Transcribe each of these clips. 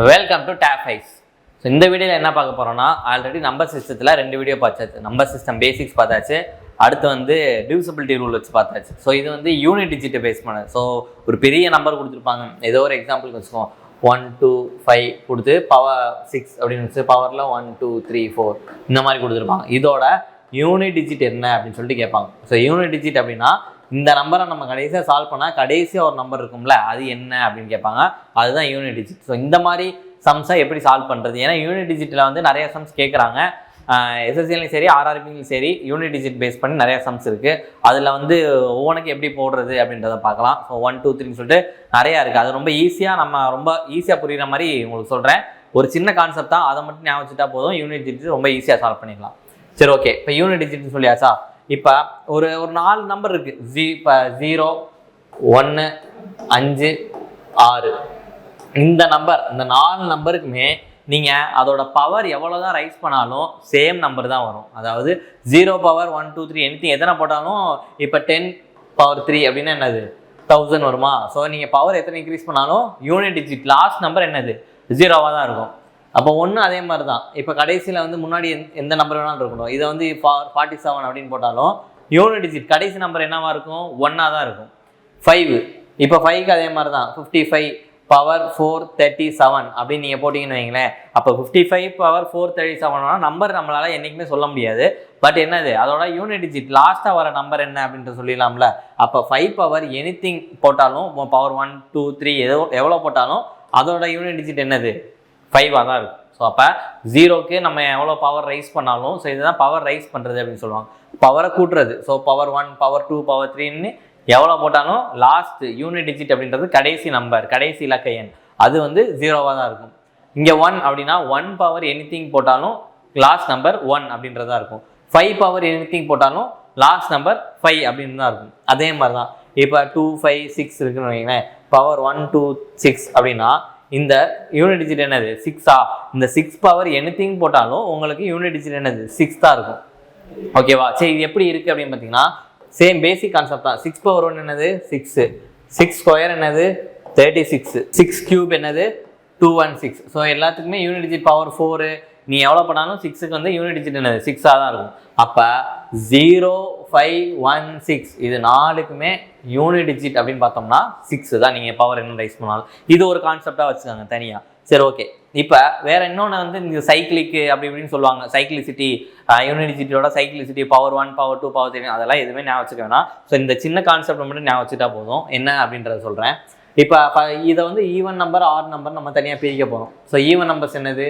Welcome to tab eyes. So இந்த வீடியோவில் என்ன பார்க்க போகிறோம்னா, ஆல்ரெடி நம்பர் சிஸ்டத்தில் 2 வீடியோ பார்த்தாச்சு. நம்பர் சிஸ்டம் பேசிக்ஸ் பார்த்தாச்சு, அடுத்து வந்து டிவிசிபிலிட்டி ரூல் வச்சு பார்த்தாச்சு. ஸோ இது வந்து யூனிட் டிஜிட்டை பேஸ் பண்ணது. ஸோ ஒரு பெரிய நம்பர் கொடுத்துருப்பாங்க, ஏதோ ஒரு எக்ஸாம்பிளுக்கு வச்சுக்கோம், 1 2 5 கொடுத்து பவர் 6 அப்படின்னு வச்சு பவரில் 1 2 3 4 இந்த மாதிரி கொடுத்துருப்பாங்க. இதோட யூனிட் டிஜிட் என்ன அப்படின்னு சொல்லிட்டு கேட்பாங்க. ஸோ யூனிட் டிஜிட் அப்படின்னா இந்த நம்பரை நம்ம கடைசியாக சால்வ் பண்ணால் கடைசியாக ஒரு நம்பர் இருக்கும்ல, அது என்ன அப்படின்னு கேட்பாங்க. அதுதான் யூனிட் டிஜிட். ஸோ இந்த மாதிரி சம்ஸை எப்படி சால்வ் பண்ணுறது? ஏன்னா யூனிட் டிஜிட்டில் வந்து நிறைய சம்ஸ் கேட்குறாங்க. எஸ்எஸ்சிலையும் சரி ஆர்ஆர்பிலையும் சரி யூனிட் டிஜிட் பேஸ் பண்ணி நிறைய சம்ஸ் இருக்குது. அதில் வந்து ஒவ்வொன்றுக்கு எப்படி போடுறது அப்படின்றத பார்க்கலாம். ஸோ 1 2 3 சொல்லிட்டு நிறையா இருக்குது. அது ரொம்ப ஈஸியாக புரிகிற மாதிரி உங்களுக்கு சொல்கிறேன். ஒரு சின்ன கான்செப்ட் தான், அதை மட்டும் ஞாபகம் வச்சுட்டா போதும். யூனிட் டிஜிட் ரொம்ப ஈஸியாக சால்வ் பண்ணிடலாம். சரி, ஓகே. இப்போ யூனிட் டிஜிட்னு சொல்லியாச்சா? இப்போ ஒரு 4 நம்பர் இருக்குது. இப்போ 0 1 5 6 இந்த 4 நம்பருக்குமே நீங்கள் அதோட பவர் எவ்வளோ தான் ரைஸ் பண்ணாலும் சேம் நம்பர் தான் வரும். அதாவது 0 பவர் 1 2 3 எனிதிங் எத்தனை போட்டாலும் இப்போ 10 பவர் 3 அப்படின்னா என்னது 1000 வருமா? ஸோ நீங்கள் பவர் எத்தனை இன்க்ரீஸ் பண்ணாலும் யூனிட் டிஜிட் லாஸ்ட் நம்பர் என்னது 0வாக தான் இருக்கும். அப்போ 1 அதே மாதிரி தான். இப்போ கடைசியில் வந்து முன்னாடி எந்த நம்பர் வேணாலும் இருக்கணும். இதை வந்து 47 அப்படின்னு போட்டாலும் யூனிட் டிஜிட் கடைசி நம்பர் என்னவா இருக்கும்? 1ஆக தான் இருக்கும். 5 இப்போ 5க்கு அதே மாதிரி தான். 55 பவர் 437 அப்படின்னு நீங்கள் போட்டிங்கன்னு வைங்களேன். அப்போ 55 பவர் 437 நம்பர் நம்மளால் என்றைக்குமே சொல்ல முடியாது. பட் என்னது அதோட யூனிட் டிஜிட் லாஸ்ட்டாக வர நம்பர் என்ன அப்படின்ட்டு சொல்லிடலாம்ல. அப்போ 5 பவர் எனிதிங் போட்டாலும் பவர் 1 2 3 எவ்வளோ போட்டாலும் அதோட யூனிட் டிஜிட் என்னது 5ஆக தான் இருக்கும். ஸோ அப்போ 0க்கு நம்ம எவ்வளோ பவர் ரைஸ் பண்ணாலும், ஸோ இதுதான் பவர் ரைஸ் பண்ணுறது அப்படின்னு சொல்லுவாங்க. பவரை கூட்டுறது. ஸோ பவர் 1 பவர் 2 பவர் 3ன்னு எவ்வளோ போட்டாலும் லாஸ்ட் யூனிட் டிஜிட் அப்படின்றது கடைசி நம்பர், கடைசி இலக்க எண், அது வந்து 0வாக தான் இருக்கும். இங்கே 1 அப்படின்னா 1 பவர் எனிதிங் போட்டாலும் லாஸ்ட் நம்பர் 1 அப்படின்றதா இருக்கும். 5 பவர் எனிதிங் போட்டாலும் லாஸ்ட் நம்பர் 5 அப்படின்னு தான் இருக்கும். அதே மாதிரி தான் இப்போ 2 5 6 இருக்குன்னு வைங்களேன். பவர் 1 2 6 அப்படின்னா இந்த யூனிட் டிஜிட் என்னது 6ஆ? இந்த 6 பவர் எனிதிங் போட்டாலும் உங்களுக்கு யூனிட் டிஜிட் என்னது 6 தான் இருக்கும். ஓகேவா? சரி, இது எப்படி இருக்குது அப்படின்னு பார்த்தீங்கன்னா சேம் பேசிக் கான்செப்ட் தான். 6 பவர் 1 என்னது 6, 6 ஸ்கொயர் என்னது 36, 6 கியூப் என்னது 216. ஸோ எல்லாத்துக்குமே யூனிட் டிஜிட் பவர் 4 நீ எவ்வளோ பண்ணாலும் 6க்கு வந்து யூனிட் டிஜிட் என்னது 6ஆக தான் இருக்கும். அப்போ 0 5 1 6 இது 4க்குமே யூனிட் டிஜிட் அப்படின்னு பார்த்தோம்னா 6 தான். நீங்கள் பவர் என்ன ரைஸ் பண்ணாலும் இது ஒரு கான்செப்டாக வச்சுக்காங்க தனியாக. சரி, ஓகே. இப்போ வேற இன்னொன்று வந்து இந்த சைக்கிளிக்கு அப்படி இப்படின்னு சொல்லுவாங்க. சைக்கிளிசிட்டி, யூனிட் டிஜிட்டோட சைக்கிளிசிட்டி பவர் 1 பவர் 2 பவர் 3 அதெல்லாம் எதுவுமே ஞாபகம் வச்சுக்க வேணாம். ஸோ இந்த சின்ன கான்செப்ட் மட்டும் ஞாபகம் வச்சுட்டா போதும். என்ன அப்படின்றத சொல்கிறேன். இப்போ இதை வந்து ஈவன் நம்பர் ஆட் நம்பர் நம்ம தனியாக பிரிக்க போகிறோம். ஸோ ஈவன் நம்பர்ஸ் என்னது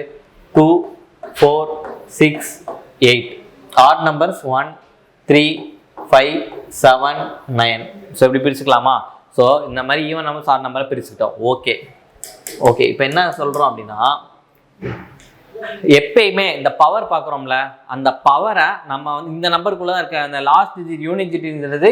2 4 6 8, ஆட் நம்பர்ஸ் 1 3 5 7 9. ஸோ இப்படி பிரிச்சுக்கலாமா? ஸோ இந்த மாதிரி ஈவன் நம்பர்ஸ் ஆட் நம்பரை பிரிச்சுக்கிட்டோம். ஓகே. இப்போ என்ன சொல்கிறோம் அப்படின்னா, எப்பயுமே இந்த பவர் பார்க்குறோம்ல, அந்த பவரை நம்ம வந்து இந்த நம்பருக்குள்ளே தான் இருக்க அந்த லாஸ்ட் டிஜிட் யூனிட் டிஜிட்ங்கிறது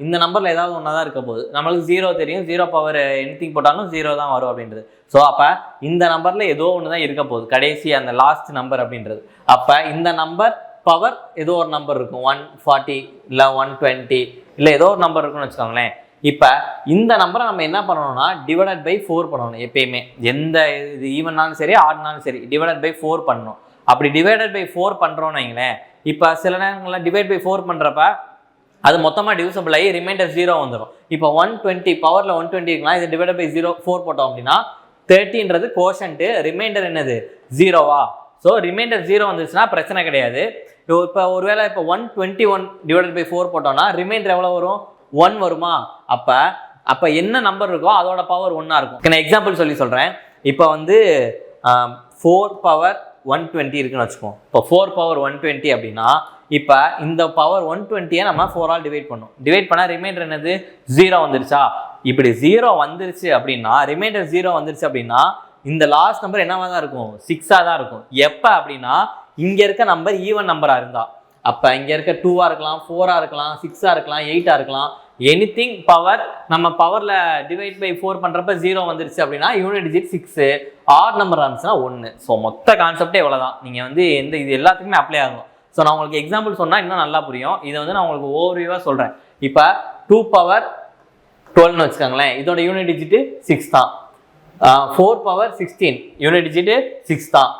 இந்த நம்பரில் ஏதாவது ஒன்றா தான் இருக்க போகுது. நம்மளுக்கு 0 தெரியும், 0 பவர் எனிதிங் போட்டாலும் 0 தான் வரும் அப்படின்றது. ஸோ அப்போ இந்த நம்பரில் ஏதோ ஒன்று தான் இருக்க போகுது கடைசி அந்த லாஸ்ட் நம்பர் அப்படின்றது. அப்போ இந்த நம்பர் பவர் ஏதோ ஒரு நம்பர் இருக்கும், 140 இல்லை 120 இல்லை ஏதோ ஒரு நம்பர் இருக்குன்னு வச்சுக்கோங்களேன். இப்போ இந்த நம்பரை நம்ம என்ன பண்ணணும்னா டிவைடட் பை 4 பண்ணணும். எப்பயுமே எந்த இது ஈவன்னாலும் சரி ஆட்னாலும் சரி டிவைடட் பை 4 பண்ணணும். அப்படி டிவைடட் பை 4 பண்ணுறோன்னு வைங்களேன். இப்போ சில நேரங்களில் டிவைட் பை 4 பண்ணுறப்ப அது மொத்தமாக டிவிசபிள் ஆகி ரிமைண்டர் 0 வந்துடும். இப்போ 120 பவரில் 120 இருக்கலாம். இது டிவைடட் பை 4 போட்டோம் அப்படின்னா 30ன்றது கோஷன்ட்டு, ரிமைண்டர் என்னது 0வா? ஸோ ரிமைண்டர் 0 வந்துச்சுன்னா பிரச்சனை கிடையாது. இப்போ ஒருவேளை இப்போ 121 டிவைடட் பை 4 போட்டோம்னா ரிமைண்டர் எவ்வளோ வரும் 1 வருமா? அப்போ என்ன நம்பர் இருக்கோ அதோட பவர் 1ஆ இருக்கும். நான் எக்ஸாம்பிள் சொல்கிறேன். இப்போ வந்து 4 பவர் 120 இருக்குன்னு வச்சுக்கோம். இப்போ 4 பவர் 120 அப்படின்னா இப்போ இந்த பவர் 120 நம்ம 4ஆல் டிவைட் பண்ணணும். டிவைட் பண்ணால் ரிமைண்டர் என்னது 0 வந்துருச்சா? இப்படி 0 வந்துருச்சு அப்படின்னா ரிமைண்டர் 0 வந்துருச்சு அப்படின்னா இந்த லாஸ்ட் நம்பர் என்னவா தான் இருக்கும் 6ஆக தான் இருக்கும். எப்போ அப்படின்னா இங்கே இருக்க நம்பர் ஈவன் நம்பராக இருந்தால். அப்போ இங்கே இருக்க 2ஆக இருக்கலாம், 4ஆக இருக்கலாம், 6ஆக இருக்கலாம், 8ஆக இருக்கலாம். எனிதிங் பவர் நம்ம பவரில் டிவைட் பை 4 பண்ணுறப்ப 0 வந்துருச்சு அப்படின்னா யூனிட் டிஜிட் 6, ஆட் நம்பர் இருந்துச்சுன்னா 1. ஸோ மொத்த கான்செப்டே எவ்வளோ தான். நீங்கள் வந்து இது எல்லாத்துக்குமே அப்ளை ஆகும். ஸோ நான் உங்களுக்கு எக்ஸாம்பிள் சொன்னால் இன்னும் நல்லா புரியும். இதை வந்து நான் உங்களுக்கு ஓவர்வியூவாக சொல்கிறேன். இப்போ 2 பவர் 12ன்னு வச்சுக்கோங்களேன். இதோட யூனிட் டிஜிட்டு 6 தான். 4 பவர் 16 யூனிட் டிஜிட் 6 தான்.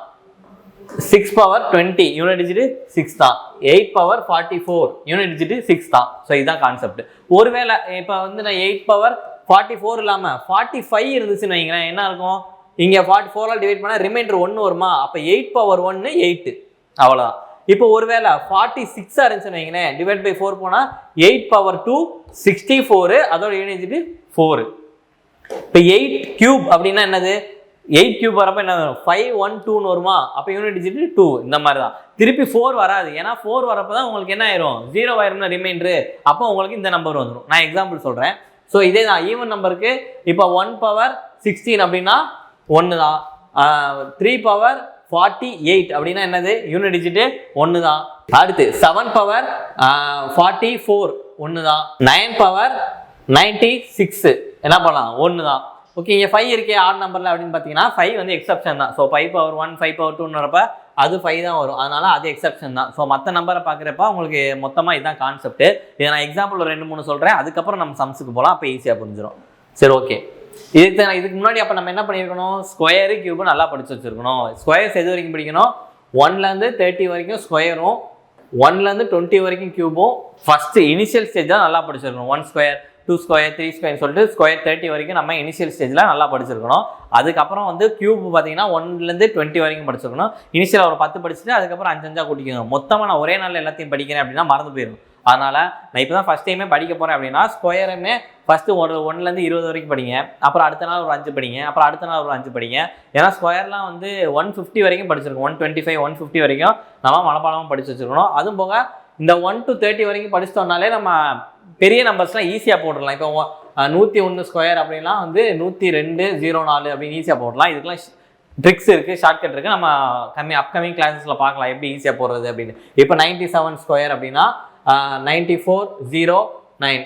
6 பவர் 20 யூனிட் டிஜிட் 6 தான். 8 பவர் 44 யூனிட் டிஜிட் 6 தான். ஸோ இதுதான் கான்செப்ட். ஒருவேளை இப்போ வந்து நான் 8 பவர் 44 இல்லாமல் 45 இருந்துச்சுன்னு வைங்களேன், என்ன இருக்கும், இங்கே 44 டிவைட் பண்ணால் ரிமைண்டர் 1 வருமா, அப்போ 8 பவர் 1 8 அவ்வளோதான். இப்போ ஒருவேளை 46 இருந்துச்சுன்னு வைங்களேன், டிவைட் பை 4 போனால் 8 பவர் 2 64, அதோட யூனிட் டிஜிட் 4. இப்போ 8 கியூப் அப்படின்னா என்னது, 8 கியூப் வரப்போ என்ன வரும், 512 வருமா, அப்போ யூனிட் டிஜிட் 2. இந்த மாதிரி தான். திருப்பி 4 வராது, ஏன்னா 4 வரப்போ தான் உங்களுக்கு என்ன ஆயிரும், 0 ஆயிரும்னா ரிமைண்டரு, அப்போ உங்களுக்கு இந்த நம்பர் வந்துடும். நான் எக்ஸாம்பிள் சொல்கிறேன். ஸோ இதே தான் ஈவன் நம்பருக்கு. இப்போ 1 பவர் 16 அப்படின்னா 1 தான். 3 பவர் 48 அப்படின்னா என்னது, யூனிட் டிஜிட் 1 தான். அடுத்து 7 பவர் 44 1 தான். 9 பவர் 96 என்ன பண்ணலாம், 1 தான். ஓகே, இங்கே 5 இருக்கே ஆட் நம்பரில் அப்படின்னு பார்த்தீங்கன்னா 5 வந்து எக்ஸப்ஷன் தான். ஸோ 5 பவர் 1 5 பவர் 2 வரப்ப அது 5 தான் வரும், அதனால அது எக்ஸப்ஷன் தான். ஸோ மற்ற நம்பரை பார்க்குறப்ப உங்களுக்கு மொத்தமாக இதுதான் கான்செப்ட். இதை நான் எக்ஸாம்பிள் ஒரு 2 3 சொல்கிறேன், அதுக்கப்புறம் நம்ம சம்ஸுக்கு போகலாம், அப்போ ஈஸியாக புரிஞ்சிடும். சரி, ஓகே. இதுக்கு முன்னாடி அப்போ நம்ம என்ன பண்ணியிருக்கணும், ஸ்கொயரு கியூபு நல்லா படிச்சு வச்சிருக்கணும். ஸ்கொயர்ஸ் எது வரைக்கும் படிக்கணும், 1லேருந்து 30 வரைக்கும் ஸ்கொயரும், 1லேருந்து 20 வரைக்கும் கியூபும் ஃபர்ஸ்ட் இனிஷியல் ஸ்டேஜ் தான் நல்லா படிச்சிருக்கணும். 1 ஸ்கொயர் 2 ஸ்கொயர் 3 ஸ்கொயர்னு சொல்லிட்டு ஸ்கொயர் 30 வரைக்கும் நம்ம இனிஷியல் ஸ்டேஜில் நல்லா படிச்சிருக்கணும். அதுக்கப்புறம் வந்து கியூப் பார்த்தீங்கன்னா 1லேருந்து 20 வரைக்கும் படிச்சிருக்கணும். இனிஷியல் ஒரு 10 படிச்சுட்டு அதுக்கப்புறம் 5 5 கூட்டிக்கணும். மொத்தமாக நான் ஒரே நாளில் எல்லாத்தையும் படிக்கிறேன் அப்படின்னா மறந்து போயிடும். அதனால் நான் இப்போ தான் ஃபஸ்ட் டைமே படிக்க போகிறேன் அப்படின்னா ஸ்கொயருமே ஃபஸ்ட்டு 1லேருந்து 20 வரைக்கும் படிங்க, அப்புறம் அடுத்த நாள் ஒரு 5 படிங்க, அப்புறம் அடுத்த நாள் ஒரு 5 படிங்க. ஏன்னா ஸ்கொயர்லாம் வந்து 150 வரைக்கும் படிச்சிருக்கோம், 125 150 வரைக்கும் நம்ம மனப்பாடமாக படிச்சு வச்சுருக்கணும். அதுவும் போக இந்த 1 to 30 வரைக்கும் படிச்சிட்டோம்னாலே நம்ம பெரிய நம்பர்ஸ்லாம் ஈஸியாக போட்டுடலாம். இப்போ 101 ஸ்கொயர் அப்படின்னா வந்து 102.04 அப்படின்னு ஈஸியாக போடலாம். இதுக்கெல்லாம் ட்ரிக்ஸ் இருக்குது, ஷார்ட்கட் இருக்குது, நம்ம அப்கமிங் கிளாஸஸில் பார்க்கலாம் எப்படி ஈஸியாக போடுறது அப்படின்னு. இப்போ 97 ஸ்கொயர் அப்படின்னா 94.09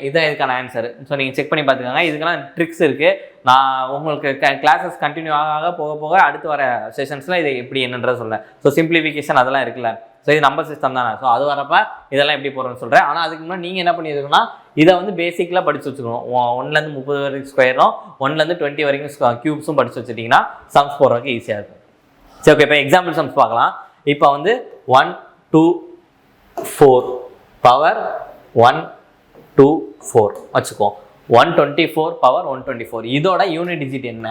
இதுதான் இதுக்கான ஆன்சர். ஸோ நீங்கள் செக் பண்ணி பார்த்துக்கோங்க. இதுக்கெல்லாம் ட்ரிக்ஸ் இருக்குது. நான் உங்களுக்கு கிளாஸஸ் கண்டினியூ ஆக போக போக அடுத்து வர செஷன்ஸில் இது எப்படி என்னன்றது சொல்கிறேன். ஸோ சிம்பிளிஃபிகேஷன் அதெல்லாம் இருக்குல்ல, ஸோ இது நம்பர் சிஸ்டம் தானே. ஸோ அது வரப்ப இதெல்லாம் எப்படி போகிறோன்னு சொல்கிறேன். ஆனால் அதுக்கு முன்னாடி நீங்கள் என்ன பண்ணியிருக்கணும்னா இதை வந்து பேசிக்கில் படித்து வச்சுக்கணும். 1லேருந்து 30 வரைக்கும் ஸ்கொயரும் 1லேருந்து 20 வரைக்கும் கியூப்ஸும் படித்து வச்சுட்டிங்கன்னா சம்ஸ் போடுறதுக்கு ஈஸியாக இருக்கும். சரி, ஓகே. இப்போ எக்ஸாம்பிள் சம்ஸ் பார்க்கலாம். இப்போ வந்து 1 2 4 பவர் 1 2 4 வச்சுக்கோம். 124 பவர் 124 இதோட யூனிட் டிஜிட் என்ன,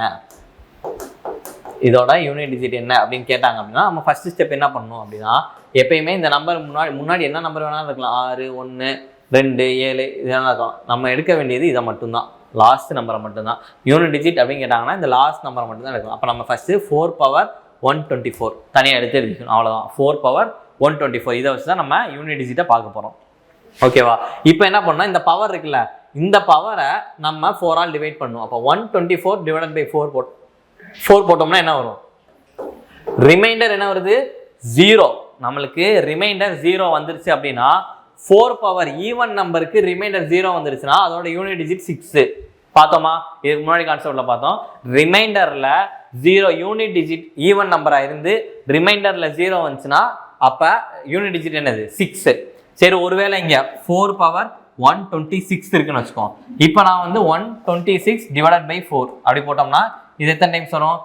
இதோட யூனிட் டிஜிட் என்ன அப்படின்னு கேட்டாங்க அப்படின்னா நம்ம ஃபர்ஸ்ட் ஸ்டெப் என்ன பண்ணணும் அப்படின்னா, எப்பயுமே இந்த நம்பர் முன்னாடி என்ன நம்பர் வேணாலும் இருக்கலாம், 6 1 2 7 இதெல்லாம் இருக்கலாம். நம்ம எடுக்க வேண்டியது இதை மட்டும்தான், லாஸ்ட் நம்பரை மட்டும்தான். யூனிட் டிஜிட் அப்படின்னு கேட்டாங்கன்னா இந்த லாஸ்ட் நம்பரை மட்டும்தான் எடுக்கலாம். அப்போ நம்ம ஃபஸ்ட்டு 4 பவர் 124 தனியாக எடுத்து எழுதிக்கணும், அவ்வளோதான். 4 பவர் 124 இதை வச்சு தான் நம்ம யூனிட் டிஜிட்டை பார்க்க போகிறோம். ஓகேவா? இப்போ என்ன பண்ணோம், இந்த பவர் இருக்குல்ல, இந்த பவரை நம்ம 4 ஆல் டிவைட் பண்ணுவோம். அப்போ 124 டிவைடட் பை 4 போட்டோம்னா என்ன வரும், ரிமைண்டர் என்ன வருது, 0. நம்மளுக்கு ரிமைண்டர் 0 வந்துருச்சு அப்படின்னா 4 பவர் ஈவன் நம்பருக்கு ரிமைண்டர் 0 வந்துருச்சுன்னா அதோட யூனிட் டிஜிட் 6 பார்த்தோமா. இதுக்கு முன்னாடி கான்செப்ட்ல பார்த்தோம். ரிமைண்டர்ல 0 யூனிட் டிஜிட் ஈவன் நம்பரா இருந்து ரிமைண்டர்ல 0 வந்துச்சுன்னா அப்ப யூனிட் டிஜிட் என்னது, 6. சரி, ஒருவேளை இங்க 4 பவர் 126 இருக்குன்னு வச்சுக்கோம். இப்போ நான் வந்து 126 டிவைடட் பை 4 அப்படி போட்டோம்னா இது எத்தனை டைம்ஸ் வரும்,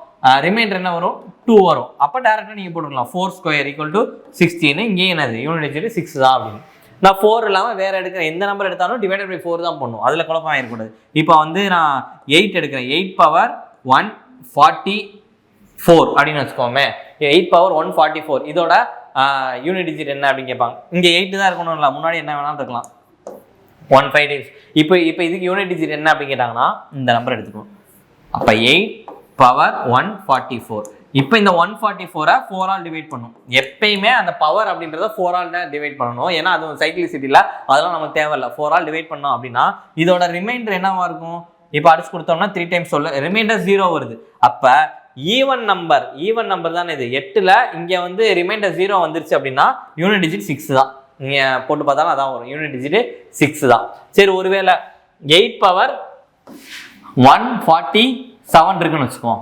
ரிமைண்டர் என்ன வரும், 2 வரும். அப்போ டேரக்டாக நீங்கள் போட்டுக்கலாம் 4 ஸ்கொயர் ஈக்குவல் டு 16. இங்கே என்னது யூனிட் டிஜிட் 6 தான் அப்படின்னு. நான் 4 இல்லாமல் வேறு எடுக்கிறேன், எந்த நம்பர் எடுத்தாலும் டிவைடட் பை 4 தான் பண்ணும், அதில் குழப்பம் ஆகிடக்கூடாது. இப்போ வந்து நான் 8 எடுக்கிறேன், 8 பவர் 144 அப்படின்னு வச்சுக்கோமே. 8 பவர் 144 இதோட யூனிட் டிஜிட் என்ன அப்படின்னு கேட்பாங்க. இங்கே 8 தான் இருக்கணும்ல, முன்னாடி என்ன வேணாலும் இருக்கலாம், 15 டைம்ஸ். இப்போ இதுக்கு யூனிட் டிஜிட் என்ன அப்படின்னு கேட்டாங்கன்னா இந்த நம்பர் எடுத்துக்கணும். அப்போ 8 பவர் 144. இப்போ இந்த 144 4 ஆல் டிவைட் பண்ணும். எப்பயுமே அந்த பவர் அப்படின்றத 4 ஆல் தான் டிவைட் பண்ணணும், ஏன்னா அது சைக்கிளிசிட்டியில் அதெல்லாம் நமக்கு தேவையில்லை. 4 ஆல் டிவைட் பண்ணோம் அப்படின்னா இதோட ரிமைண்டர் என்னவா இருக்கும், இப்போ அடிச்சு கொடுத்தோம்னா 3 டைம்ஸ் சொல்ல ரிமைண்டர் 0 வருது. அப்போ ஈவன் நம்பர் தானே இது. 8ல் இங்கே வந்து ரிமைண்டர் 0 வந்துருச்சு அப்படின்னா யூனிட் டிஜிட் 6 தான். நீங்கள் போட்டு பார்த்தாலும் அதான் வரும், யூனிட் டிஜிட் 6 தான். சரி, ஒருவேளை 8 பவர் 147 இருக்குன்னு வச்சுக்கோம்.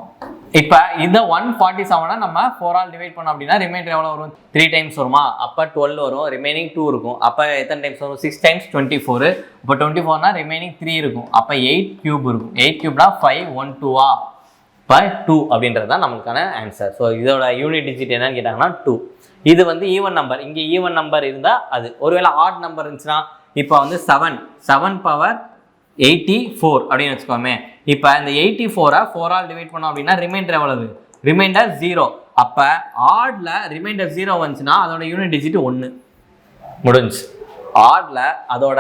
இப்போ இந்த 147 நம்ம 4 ஆல் டிவைட் பண்ணோம் அப்படின்னா ரிமைண்டர் எவ்வளோ வரும், 3 டைம்ஸ் வருமா. அப்போ 12 வரும், ரிமைனிங் 2 இருக்கும். அப்போ எத்தனை டைம்ஸ் வரும், 6 டைம்ஸ் 24. இப்போ 24னா ரிமைனிங் 3 இருக்கும். அப்போ 8 கியூப் இருக்கும். 8 கியூப்னா 512 இப்போ 2 அப்படின்றது தான் நமக்கான ஆன்சர். ஸோ இதோட யூனிட் டிஜிட் என்னன்னு கேட்டாங்கன்னா 2. இது வந்து ஈவன் நம்பர். இங்கே ஈவன் நம்பர் இருந்தால் அது. ஒருவேளை ஆட் நம்பர் இருந்துச்சுன்னா இப்போ வந்து 7 பவர் 84 அப்படின்னு வச்சுக்கோமே. இப்போ இந்த 84 4 ஆல் டிவைட் பண்ணோம் அப்படின்னா ரிமைண்டர் எவ்வளவு? ரிமைண்டர் 0. அப்போ ஆட்ல ரிமைண்டர் 0 வந்துச்சுன்னா அதோட யூனிட் டிஜிட் 1 முடிஞ்சு. ஆட்ல அதோட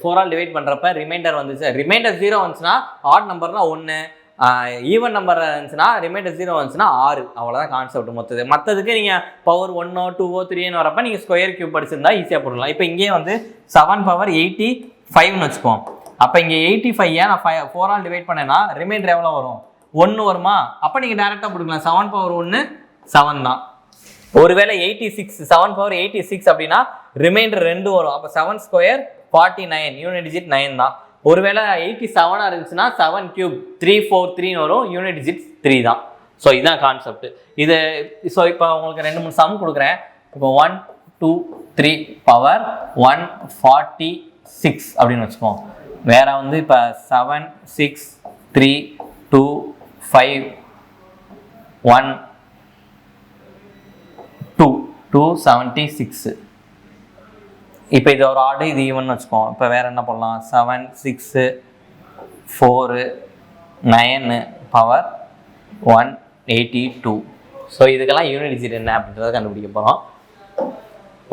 4 ஆல் டிவைட் பண்ணுறப்ப ரிமைண்டர் வந்துச்சு, ரிமைண்டர் 0 வந்துச்சுன்னா ஆட் நம்பர்னா 1, ஈவன் நம்பர் இருந்துச்சுன்னா ரிமைண்டர் 0 வந்துச்சுன்னா 6. அவ்வளோதான் கான்செப்ட். மற்றதுக்கு நீங்கள் பவர் 1 2 3 வரப்ப நீங்கள் ஸ்கொயர் கியூப் படிச்சிருந்தா ஈஸியாக போடலாம். இப்போ இங்கே வந்து 7 பவர் 85ன்னு வச்சுப்போம். அப்போ இங்கே 85 நான் 4 ஆல் டிவைட் பண்ணேன்னா ரிமைண்டர் எவ்வளோ வரும்? 1 வருமா? அப்போ நீங்கள் டேரெக்டாக போட்டுக்கலாம். 7 பவர் 1 7 தான். ஒருவேளை 86 7 பவர் 86 அப்படின்னா ரிமைண்டர் 2 வரும். அப்போ 7 ஸ்கொயர் 49, யூனிட் டிஜிட் 9 தான். ஒருவேளை 87 இருந்துச்சுன்னா 7 கியூப் 343 வரும், யூனிட் டிஜிட் 3 தான். ஸோ இதுதான் கான்செப்ட். இது ஸோ இப்போ உங்களுக்கு 2-3 சம் கொடுக்குறேன். இப்போ 1 2 3 பவர் 146 அப்படின்னு வச்சுக்கோம். வேற வந்து இப்போ 7 6 3 2 5 1 2 276. இப்போ இது ஒரு ஆர்டர், இது ஈவன் வச்சுக்கோம். இப்போ வேறு என்ன பண்ணலாம்? 7 6 4 9 பவர் 182. ஸோ இதுக்கெல்லாம் யூனிட் டிஜிட் என்ன அப்படின்றத கண்டுபிடிக்க போகிறோம்.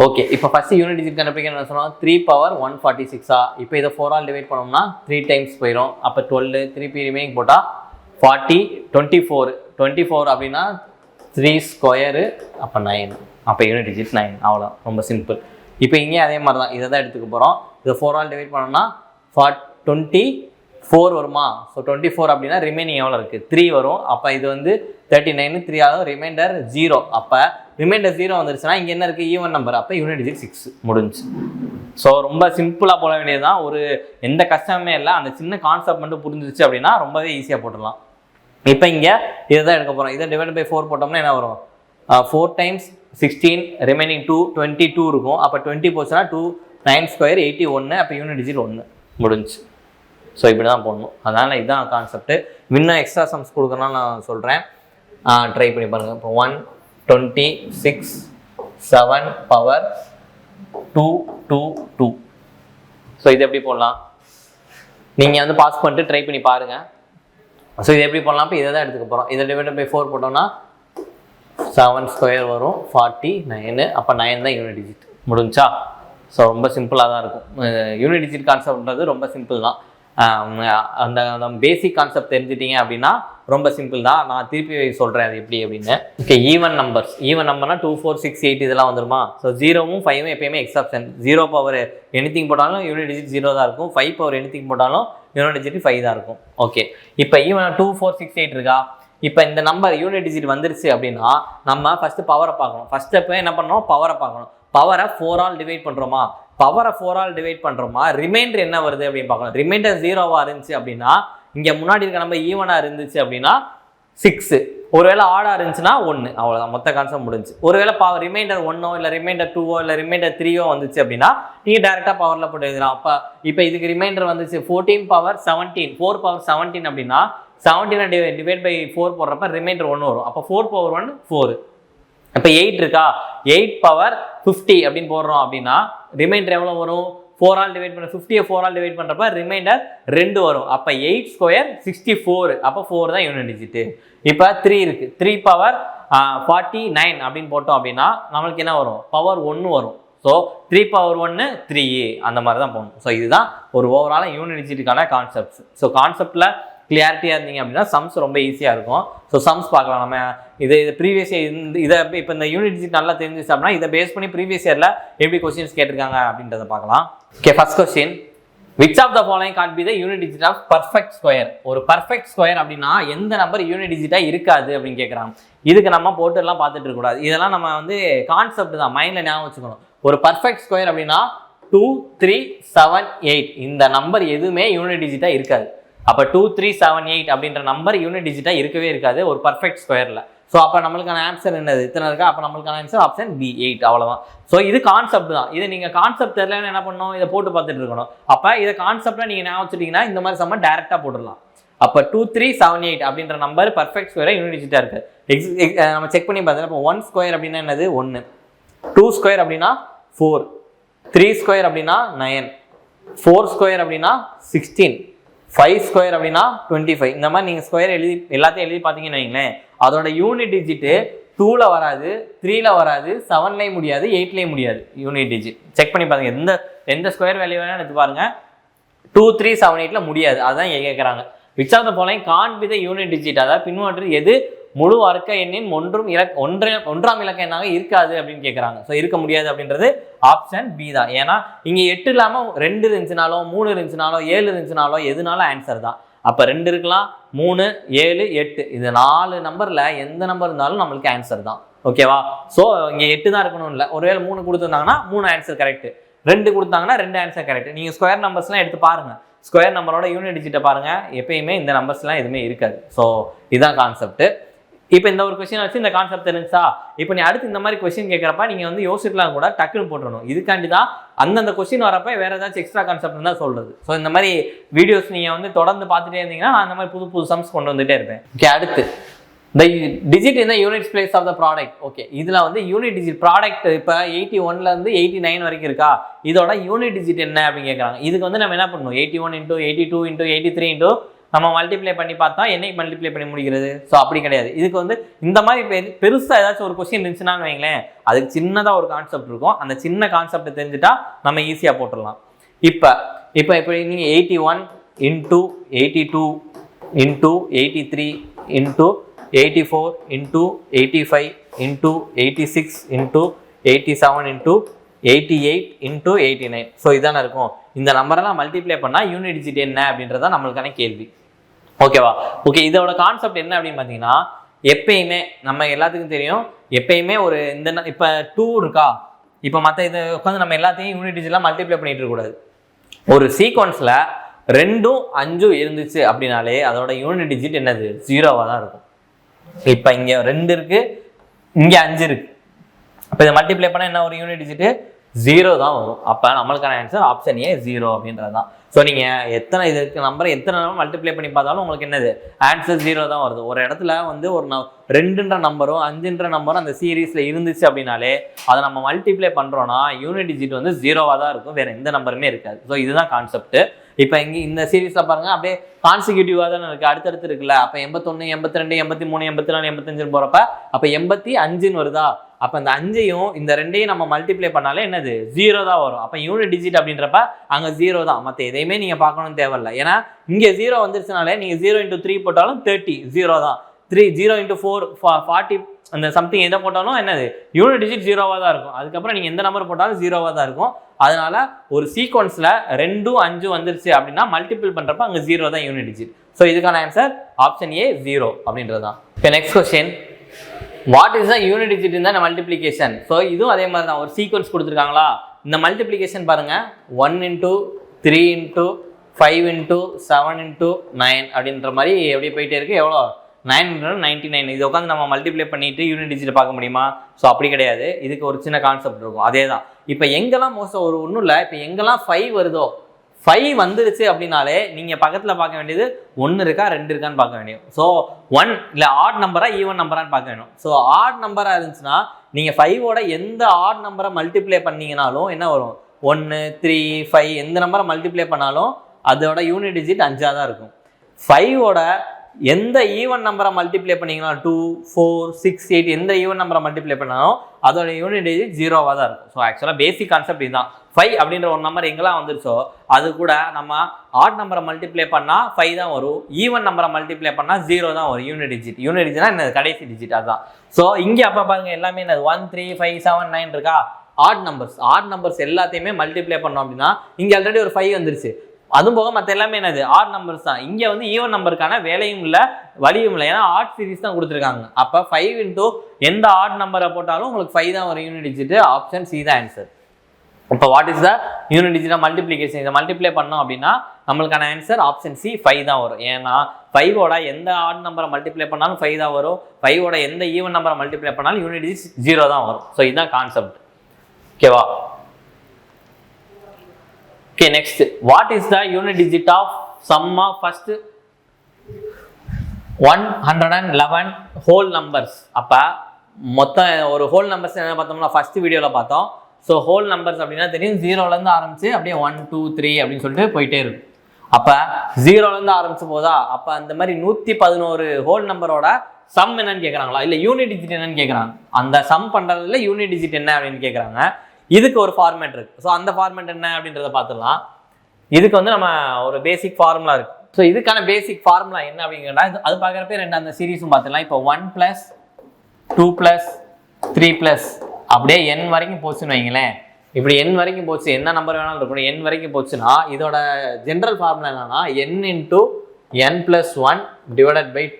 ஓகே, இப்போ ஃபஸ்ட்டு யூனிட் டிஜிட் கண்டுபிடிக்க என்ன சொன்னோம்? 3 பவர் 146. இப்போ இதை 4 ஆல் டிவைட் பண்ணோம்னா 3 டைம்ஸ் போயிடும். அப்போ 12 திருப்பி ரிமைனிஙங் போட்டால் 40 24 அப்படின்னா 3 ஸ்கொயரு அப்போ 9. அப்போ யூனிட் டிஜிட் 9. அவ்வளோ, ரொம்ப சிம்பிள். இப்போ இங்கே அதே மாதிரி தான் இதை தான் எடுத்துக்க போகிறோம். இதை 4 ஆல் டிவைட் பண்ணோம்னா 24 வருமா? ஸோ 24 அப்படின்னா ரிமைனிங் எவ்வளோ இருக்குது? 3 வரும். அப்போ இது வந்து 39 3 ஆகும், ரிமைண்டர் 0. அப்போ ரிமைண்டர் 0 வந்துருச்சுன்னா இங்கே என்ன இருக்குது? Even number. அப்போ யூனிட் டிஜிட் 6 முடிஞ்சு. ஸோ ரொம்ப சிம்பிளாக போட வேண்டியது தான். ஒரு எந்த கஷ்டமே இல்லை. அந்த சின்ன கான்செப்ட் மட்டும் புரிஞ்சிருச்சு அப்படின்னா ரொம்பவே ஈஸியாக போட்டுடலாம். இப்போ இங்கே இதை தான் எடுக்க போகிறோம். இதை டிவைட் பை 4 போட்டோம்னா என்ன வரும்? 4 டைம்ஸ் 16 ரிமைனிங் 2 22 இருக்கும். அப்போ 20 போச்சுன்னா 2 9 ஸ்கொயர் 81. அப்போ யூனிட் டிஜிட் 1 முடிஞ்சு. ஸோ இப்படி தான் போடணும். அதனால் இதுதான் கான்செப்ட்டு. இன்னும் எக்ஸ்ட்ரா சம்ஸ் கொடுக்கணும்னு நான் சொல்கிறேன், ட்ரை பண்ணி பாருங்கள். இப்போ 126 7 பவர் 222. ஸோ இது எப்படி போடலாம்? நீங்கள் வந்து பாஸ் பண்ணிட்டு ட்ரை பண்ணி பாருங்கள். ஸோ இது எப்படி போடலாம்? இப்போ இதை தான் எடுத்துக்க போகிறோம். இதை டிவைட் பை 4 போட்டோம்னா 7 ஸ்கொயர் வரும் 49. அப்போ 9 தான் யூனிட் டிஜிட் முடிஞ்சா. ஸோ ரொம்ப சிம்பிளாக தான் இருக்கும். யூனிட் டிஜிட் கான்செப்ட்ன்றது ரொம்ப சிம்பிள் தான். அந்த பேசிக் கான்செப்ட் தெரிஞ்சிட்டிங்க அப்படின்னா ரொம்ப சிம்பிள் தான். நான் திருப்பி சொல்கிறேன் அது எப்படி அப்படின்னு. ஓகே, ஈவன் நம்பர்னா 2 4 6 8 இதெல்லாம் வந்துருமா? ஸோ 0வும் 5வும் எப்பயுமே எக்ஸப்ஷன். 0 பவர் எனிதிங் போட்டாலும் யூனிட் டிஜிட் 0 தான் இருக்கும். 5 பவர் எனிதிங் போட்டாலும் யூனிட் டிஜிட் 5 தான் இருக்கும். ஓகே, இப்போ ஈவன் 2 4 6 8 இருக்கா? இப்போ இந்த நம்பர் யூனிட் டிஜிட் வந்துருச்சு அப்படின்னா நம்ம ஃபஸ்ட்டு பவரை பார்க்கணும். ஃபஸ்ட் ஸ்டெப்பு என்ன பண்ணணும்? பவரை பார்க்கணும். பவரை 4 ஆல் டிவைட் பண்ணுறோமா? ரிமைண்டர் என்ன வருது அப்படின்னு பார்க்கணும். ரிமைண்டர் 0வா இருந்துச்சு அப்படின்னா இங்கே முன்னாடி இருக்க நம்ம ஈவனாக இருந்துச்சு அப்படின்னா 6. ஒருவேளை ஆடாக இருந்துச்சுன்னா 1. அவ்வளோதான், மொத்த கான்செப்ட் முடிஞ்சு. ஒருவேளை ரிமைண்டர் 1ஓ இல்லை ரிமைண்டர் 2ஓ இல்லை ரிமைண்டர் 3ஓ வந்துச்சு அப்படின்னா நீங்கள் டேரெக்டாக பவரில் போட்டு எழுதலாம். அப்போ இப்போ இதுக்கு ரிமைண்டர் வந்துச்சு 14 பவர் 17 4 பவர் 17 அப்படின்னா 17 டிவைட் பை 4 போடுறப்ப ரிமைண்டர் 1 வரும். அப்போ 4 பவர் 1 4. இப்போ 8 இருக்கா? 8 பவர் 50 அப்படின்னு போடுறோம் அப்படின்னா ரிமைண்டர் எவ்வளோ வரும்? 4 ஆல் டிவைட் பண்ண 50 4 ஆல் டிவைட் பண்ணுறப்ப ரிமைண்டர் 2 வரும். அப்போ 8 ஸ்கொயர் 64. அப்போ 4 தான் யூனிட் டிஜிட்டு. இப்போ 3 இருக்குது. 3 பவர் 49 அப்படின்னு போட்டோம் அப்படின்னா நம்மளுக்கு என்ன வரும்? பவர் 1 வரும். ஸோ 3 பவர் 1 3 அந்த மாதிரி தான் போகணும். ஸோ இதுதான் ஒரு ஓவராலாக யூனிட் டிஜிட்டுக்கான கான்செப்ட்ஸ். ஸோ கான்செப்டில் கிளியாரிட்டியாக இருந்தீங்க அப்படின்னா சம்ஸ் ரொம்ப ஈஸியாக இருக்கும். ஸோ சம்ஸ் பார்க்கலாம். நம்ம இது ப்ரீவியஸ் இயர் இதை இப்போ இந்த யூனிட் டிஜிட் நல்லா தெரிஞ்சிச்சு அப்படின்னா இதை பேஸ் பண்ணி ப்ரீவியஸ் இயரில் எப்படி கொஸ்டின்ஸ் கேட்டிருக்காங்க அப்படின்றத பார்க்கலாம். Okay, first question, which of the following can be the unit digit of perfect square? ஒரு பர்ஃபெக்ட் ஸ்கொயர் அப்படின்னா எந்த நம்பர் யூனிட் டிஜிட்டாக இருக்காது அப்படின்னு கேட்குறாங்க. இதுக்கு நம்ம போட்டுலாம் பார்த்துட்டு இருக்கக்கூடாது. இதெல்லாம் நம்ம வந்து கான்செப்ட் தான், மைண்டில் ஞாபகம் வச்சுக்கணும். ஒரு பர்ஃபெக்ட் ஸ்கொயர் அப்படின்னா 2 3 7 8 இந்த நம்பர் எதுவுமே யூனிட் டிஜிட்டாக இருக்காது. அப்போ 2 3 7 8 அப்படின்ற நம்பர் யூனிட் டிஜிட்டாக இருக்கவே இருக்காது ஒரு பர்ஃபெக்ட் ஸ்கொயரில். ஸோ அப்போ நம்மளுக்கான ஆன்சர் என்னது? இத்தனை இருக்கா? அப்போ நம்மளுக்கான ஆன்சர் ஆப்ஷன் பி 8. அவ்வளோதான். ஸோ இது கான்செப்ட் தான். இது நீங்கள் கான்செப்ட் தெரியலன்னு என்ன பண்ணணும்? இதை போட்டு பார்த்துட்டு இருக்கணும். அப்போ இதை கான்செப்டாக நீங்கள் ஞாபகம் வச்சுட்டிங்கன்னா இந்த மாதிரி சம்ம டேரெக்டாக போட்டுடலாம். அப்போ 2378 அப்படின்ற நம்பர் பர்ஃபெக்ட் ஸ்கொயராக யூனிட் டிஜிட்டாக இருக்குது. நம்ம செக் பண்ணி பார்த்தோம். இப்போ 1 ஸ்கொயர் அப்படின்னா என்னது 1, 2 ஸ்கொயர் அப்படின்னா 4, 3 ஸ்கொயர் அப்படின்னா 9, 4 ஸ்கொயர் அப்படின்னா 16, 5 ஸ்கொயர் அப்படின்னா 25. இந்த மாதிரி நீங்கள் ஸ்கொயர் எல்லாத்தையும் எழுதி பார்த்தீங்கன்னு வைங்களேன், அதோட யூனிட் டிஜிட்டு 2ல வராது, 3ல வராது, 7லேயும் முடியாது, 8லேயும் முடியாது. யூனிட் டிஜிட் செக் பண்ணி பாருங்க. எந்த ஸ்கொயர் வேல்யூ வேணாலும் எடுத்து பாருங்க, 2, 3, 7, 8ல முடியாது. அதுதான் கேட்குறாங்க. Which of the following can't be the unit digit, அதாவது பின்வற்றில் எது முழு வர்க்க எண்ணின் ஒன்றாம் இலக்க எண்ணாக இருக்காது அப்படின்னு கேட்குறாங்க. ஸோ இருக்க முடியாது அப்படின்றது ஆப்ஷன் பி தான். ஏன்னா இங்கே 8 இல்லாமல் 2 இருந்துச்சுனாலோ 3 இருந்துச்சுனாலோ 7 இருந்துச்சுனாலோ எதுனாலும் ஆன்சர் தான். அப்போ 2 இருக்கலாம், 3, 7, 8 இது 4 நம்பரில் எந்த நம்பர் இருந்தாலும் நம்மளுக்கு ஆன்சர் தான். ஓகேவா? ஸோ இங்கே 8 தான் இருக்கணும் இல்லை, ஒருவேளை 3 கொடுத்துருந்தாங்கன்னா 3 ஆன்சர் கரெக்ட், 2 கொடுத்தாங்கன்னா 2 ஆன்சர் கரெக்ட். நீங்கள் ஸ்கொயர் நம்பர்ஸ்லாம் எடுத்து பாருங்கள், ஸ்கொயர் நம்பரோட யூனிட் டிஜிட்டை பாருங்கள், எப்பயுமே இந்த நம்பர்ஸ்லாம் எதுவுமே இருக்காது. ஸோ இதுதான் கான்செப்ட். இப்போ இந்த ஒரு கொஸ்டின் வச்சு இந்த கான்செப்ட் தெரிஞ்சா, இப்போ நீ அடுத்து இந்த மாதிரி கொஸ்டின் கேட்குறப்ப நீங்கள் வந்து யோசிக்கலாம் கூட, டக்குன்னு போட்டுடணும். இதுக்காண்டி தான் அந்தந்த கொஸ்டின் வரப்ப வேறு ஏதாச்சும் எக்ஸ்ட்ரா கான்செப்ட் தான் சொல்கிறது. ஸோ இந்த மாதிரி வீடியோஸ் நீங்கள் வந்து தொடர்ந்து பார்த்துட்டே இருந்தீங்கன்னா நான் இந்த மாதிரி புது புது சம்ஸ் கொண்டு வந்துட்டே இருப்பேன். ஓகே, அடுத்து the digit in the units place of the product. Okay, இதில் வந்து யூனிட் டிஜிட் ப்ராடக்ட் இப்போ 81லேருந்து 89 வரைக்கும் இருக்கா, இதோட யூனிட் டிஜிட் என்ன அப்படின்னு கேட்குறாங்க. இதுக்கு வந்து நம்ம என்ன பண்ணணும், 81 × 82 × 83 நம்ம மல்டிப்ளை பண்ணி பார்த்தா என்னைக்கு மல்டிப்ளை பண்ணி முடிக்கிறது. ஸோ அப்படி கிடையாது. இதுக்கு வந்து இந்த மாதிரி பெருசாக ஏதாச்சும் ஒரு கொஸ்டின் இருந்துச்சுன்னான்னு வைங்களேன், அதுக்கு சின்னதாக ஒரு கான்செப்ட் இருக்கும். அந்த சின்ன கான்செப்ட் தெரிஞ்சுட்டா நம்ம ஈஸியாக போட்டுடலாம். இப்போ நீங்கள் 81 × 82 × 83 × 84 × 85 × 86 × 87 × 88 × 89. ஸோ இதானே இருக்கும். இந்த நம்பரெல்லாம் மல்டிப்ளை பண்ணால் யூனிட் டிஜிட் என்ன அப்படின்றதான் நம்மளுக்கான கேள்வி. ஓகேவா? ஓகே, இதோட கான்செப்ட் என்ன அப்படின்னு பார்த்தீங்கன்னா, எப்பயுமே நம்ம எல்லாத்துக்கும் தெரியும், எப்பயுமே ஒரு இந்த இப்போ 2 இருக்கா, இப்போ மற்ற இதை உட்காந்து நம்ம எல்லாத்தையும் யூனிட் டிஜிட்லாம் மல்டிப்ளை பண்ணிட்டு இருக்கக்கூடாது. ஒரு சீக்வன்ஸில் 2, 5 இருந்துச்சு அப்படின்னாலே அதோட யூனிட் டிஜிட் என்னது, 0வாக தான் இருக்கும். இப்போ இங்கே 2 இருக்கு, இங்கே 5 இருக்கு. இப்போ இதை மல்டிப்ளை பண்ணால் என்ன ஒரு யூனிட் டிஜிட்டு 0 தான் வரும். அப்போ நம்மளுக்கான ஆன்சர் ஆப்ஷன் ஏ 0 அப்படின்றது தான். ஸோ நீங்கள் எத்தனை இதுக்கு நம்பரை எத்தனை நம்பர் மல்டிப்ளை பண்ணி பார்த்தாலும் உங்களுக்கு என்னது ஆன்சர் 0 தான் வருது. ஒரு இடத்துல வந்து ஒரு 2ன்ற நம்பரும் 5ன்ற நம்பரும் அந்த சீரீஸில் இருந்துச்சு அப்படின்னாலே அதை நம்ம மல்டிப்ளை பண்ணுறோன்னா யூனிட் டிஜிட் வந்து 0வாக தான் இருக்கும், வேறு எந்த நம்பருமே இருக்காது. ஸோ இதுதான் கான்செப்ட். இப்போ இங்கே இந்த சீரீஸில் பாருங்கள், அப்படியே கான்சிக்யூட்டிவாக தானே இருக்குது, அடுத்தடுத்து இருக்குல்ல. அப்போ 81, 82, 83, 84, 85 போகிறப்ப அப்போ 85 வருதா, அப்போ இந்த 5ஐயும் இந்த 2ஐயும் நம்ம மல்டிப்ளை பண்ணாலே என்னது 0 தான் வரும். அப்போ யூனிட் டிஜிட் அப்படின்றப்ப அங்கே 0 தான், மற்ற எதையுமே நீங்கள் பார்க்கணும்னு தேவையில்லை. ஏன்னா இங்கே 0 வந்துருச்சுனாலே நீங்கள் 0 × 3 போட்டாலும் 30 0 தான், 0 × 4 40 அந்த சம்திங் எதை போட்டாலும் என்னது யூனிட் டிஜிட் 0வாக தான் இருக்கும். அதுக்கப்புறம் நீங்கள் எந்த நம்பர் போட்டாலும் 0வாக தான் இருக்கும். அதனால ஒரு சீக்வன்ஸில் 2, 5 வந்துருச்சு அப்படின்னா மல்டிபிள் பண்ணுறப்ப அங்கே 0 தான் யூனிட் டிஜிட். ஸோ இதுக்கான ஆன்சர் ஆப்ஷன் ஏ 0 அப்படின்றது தான். இப்போ next question, what is the unit digit in the multiplication. So இதுவும் அதே மாதிரி தான், ஒரு சீக்வன்ஸ் கொடுத்துருக்காங்களா, இந்த மல்டிப்ளிகேஷன் பாருங்கள், 1 × 3 × 5 × 7 × 9 அப்படின்ற மாதிரி எப்படி போயிட்டே இருக்கு. எவ்வளோ 999. இது உட்காந்து நம்ம மல்டிப்ளை பண்ணிட்டு யூனிட் டிஜிட் பார்க்க முடியுமா? ஸோ அப்படி கிடையாது. இதுக்கு ஒரு சின்ன கான்செப்ட் இருக்கும். அதே தான். இப்போ எங்கெல்லாம் மோஸ்ட்டாக ஒன்றும் இல்லை, இப்போ எங்கெல்லாம் 5 வருதோ, 5 வந்துருச்சு அப்படின்னாலே நீங்கள் பக்கத்தில் பார்க்க வேண்டியது 1 இருக்கா 2 இருக்கான்னு பார்க்க வேண்டியது. ஸோ 1 இல்லை ஆட் நம்பரா ஈவன் நம்பரான்னு பார்க்க வேணும். ஸோ ஆட் நம்பராக இருந்துச்சுன்னா நீங்கள் 5ஓட எந்த ஆட் நம்பரை மல்டிப்ளை பண்ணிங்கனாலும் என்ன வரும், 1, 3, 5 எந்த நம்பரை மல்டிப்ளை பண்ணாலும் அதோட யூனிட் டிஜிட் 5ஆக தான் இருக்கும். 5ஓட எந்த ஈவன் நம்பரை மல்டிப்ளை பண்ணிங்கன்னா 2, 4, 6, 8 எந்த ஈவன் நம்பரை மல்டிப்ளை பண்ணாலும் அதோட யூனிட் டிஜிட் 0வாக தான் இருக்கும். ஸோ ஆக்சுவலாக பேசிக் கான்செப்ட் இதுதான். 5 அப்படின்ற ஒரு நம்பர் எங்கெல்லாம் வந்துருச்சோ அது கூட நம்ம ஆட் நம்பரை மல்டிப்ளை பண்ணால் 5 தான் வரும், ஈவன் நம்பரை மல்டிப்ளை பண்ணால் 0 தான் வரும் யூனிட் டிஜிட். யூனிட் டிஜிட்னா என்ன, கடைசி டிஜிட் அதுதான். ஸோ இங்கே அப்போ பாருங்க எல்லாமே என்னது 1, 3, 5, 7, 9 இருக்கா, ஆட் நம்பர்ஸ் எல்லாத்தையுமே மல்டிப்ளை பண்ணோம் அப்படின்னா இங்கே ஆல்ரெடி ஒரு 5 வந்துருச்சு. அதுவும் போக மற்ற எல்லாமே என்னது ஆட் நம்பர்ஸ் தான். இங்கே வந்து ஈவன் நம்பருக்கான வேலையும் இல்லை வழியும் இல்லை, ஏன்னா ஆட் சீரிஸ் தான் கொடுத்துருக்காங்க. அப்போ 5 × எந்த ஆட் நம்பரை போட்டாலும் உங்களுக்கு 5 தான் வரும் யூனிட் டிஜிட். ஆப்ஷன் சி தான் ஆன்சர். இப்போ what is the unit digit multiplication, இதை மல்டிப்ளை பண்ணோம் அப்படின்னா நம்மளுக்கான ஆன்சர் ஆப்ஷன் சி 5 தான் வரும். ஏன்னா 5ஓட எந்த ஆட் நம்பரை மல்டிப்ளை பண்ணாலும் 5 தான் வரும், 5ஓட எந்த ஈவன் நம்பரை மல்டிப்ளை பண்ணாலும் யூனிட் டிஜிட் 0 தான் வரும். ஸோ இதுதான் கான்செப்ட். ஓகேவா? Okay, next, what is the unit digit of sum of first 111 whole numbers. அப்போ மொத்தம் ஒரு ஹோல் நம்பர்ஸ் என்ன பார்த்தோம்னா ஃபர்ஸ்ட் வீடியோவில் பார்த்தோம். ஸோ ஹோல் நம்பர்ஸ் அப்படின்னா தெரியும், 0லேருந்து ஆரம்பிச்சு அப்படியே 1 2 3 அப்படின்னு சொல்லிட்டு போயிட்டே இருக்கும். அப்போ 0லேருந்து ஆரம்பிச்சு போதா, அப்போ அந்த மாதிரி 111 ஹோல் நம்பரோட சம் என்னன்னு கேட்குறாங்களா, இல்லை யூனிட் டிஜிட் என்னன்னு கேட்குறாங்க. அந்த சம் பண்ணுறதுல யூனிட் டிஜிட் என்ன அப்படின்னு கேட்குறாங்க. இதுக்கு ஒரு ஃபார்மேட் இருக்கு. ஸோ அந்த ஃபார்மேட் என்ன அப்படின்றத பார்த்துடலாம். இதுக்கு வந்து நம்ம ஒரு பேசிக் ஃபார்முலா இருக்கு. ஸோ இதுக்கான பேசிக் ஃபார்முலா என்ன அப்படிங்கிறா அது பார்க்குறப்ப ரெண்டு அந்த சீரீஸும் பார்த்துடலாம். இப்போ 1 + 2 + 3 + அப்படியே n வரைக்கும் போச்சுன்னு வைங்களேன். இப்படி n வரைக்கும் போச்சு, என்ன நம்பர் வேணாலும் இருக்கணும், n வரைக்கும் போச்சுன்னா இதோட ஜென்ரல் ஃபார்முலா என்னன்னா n × n + 1 /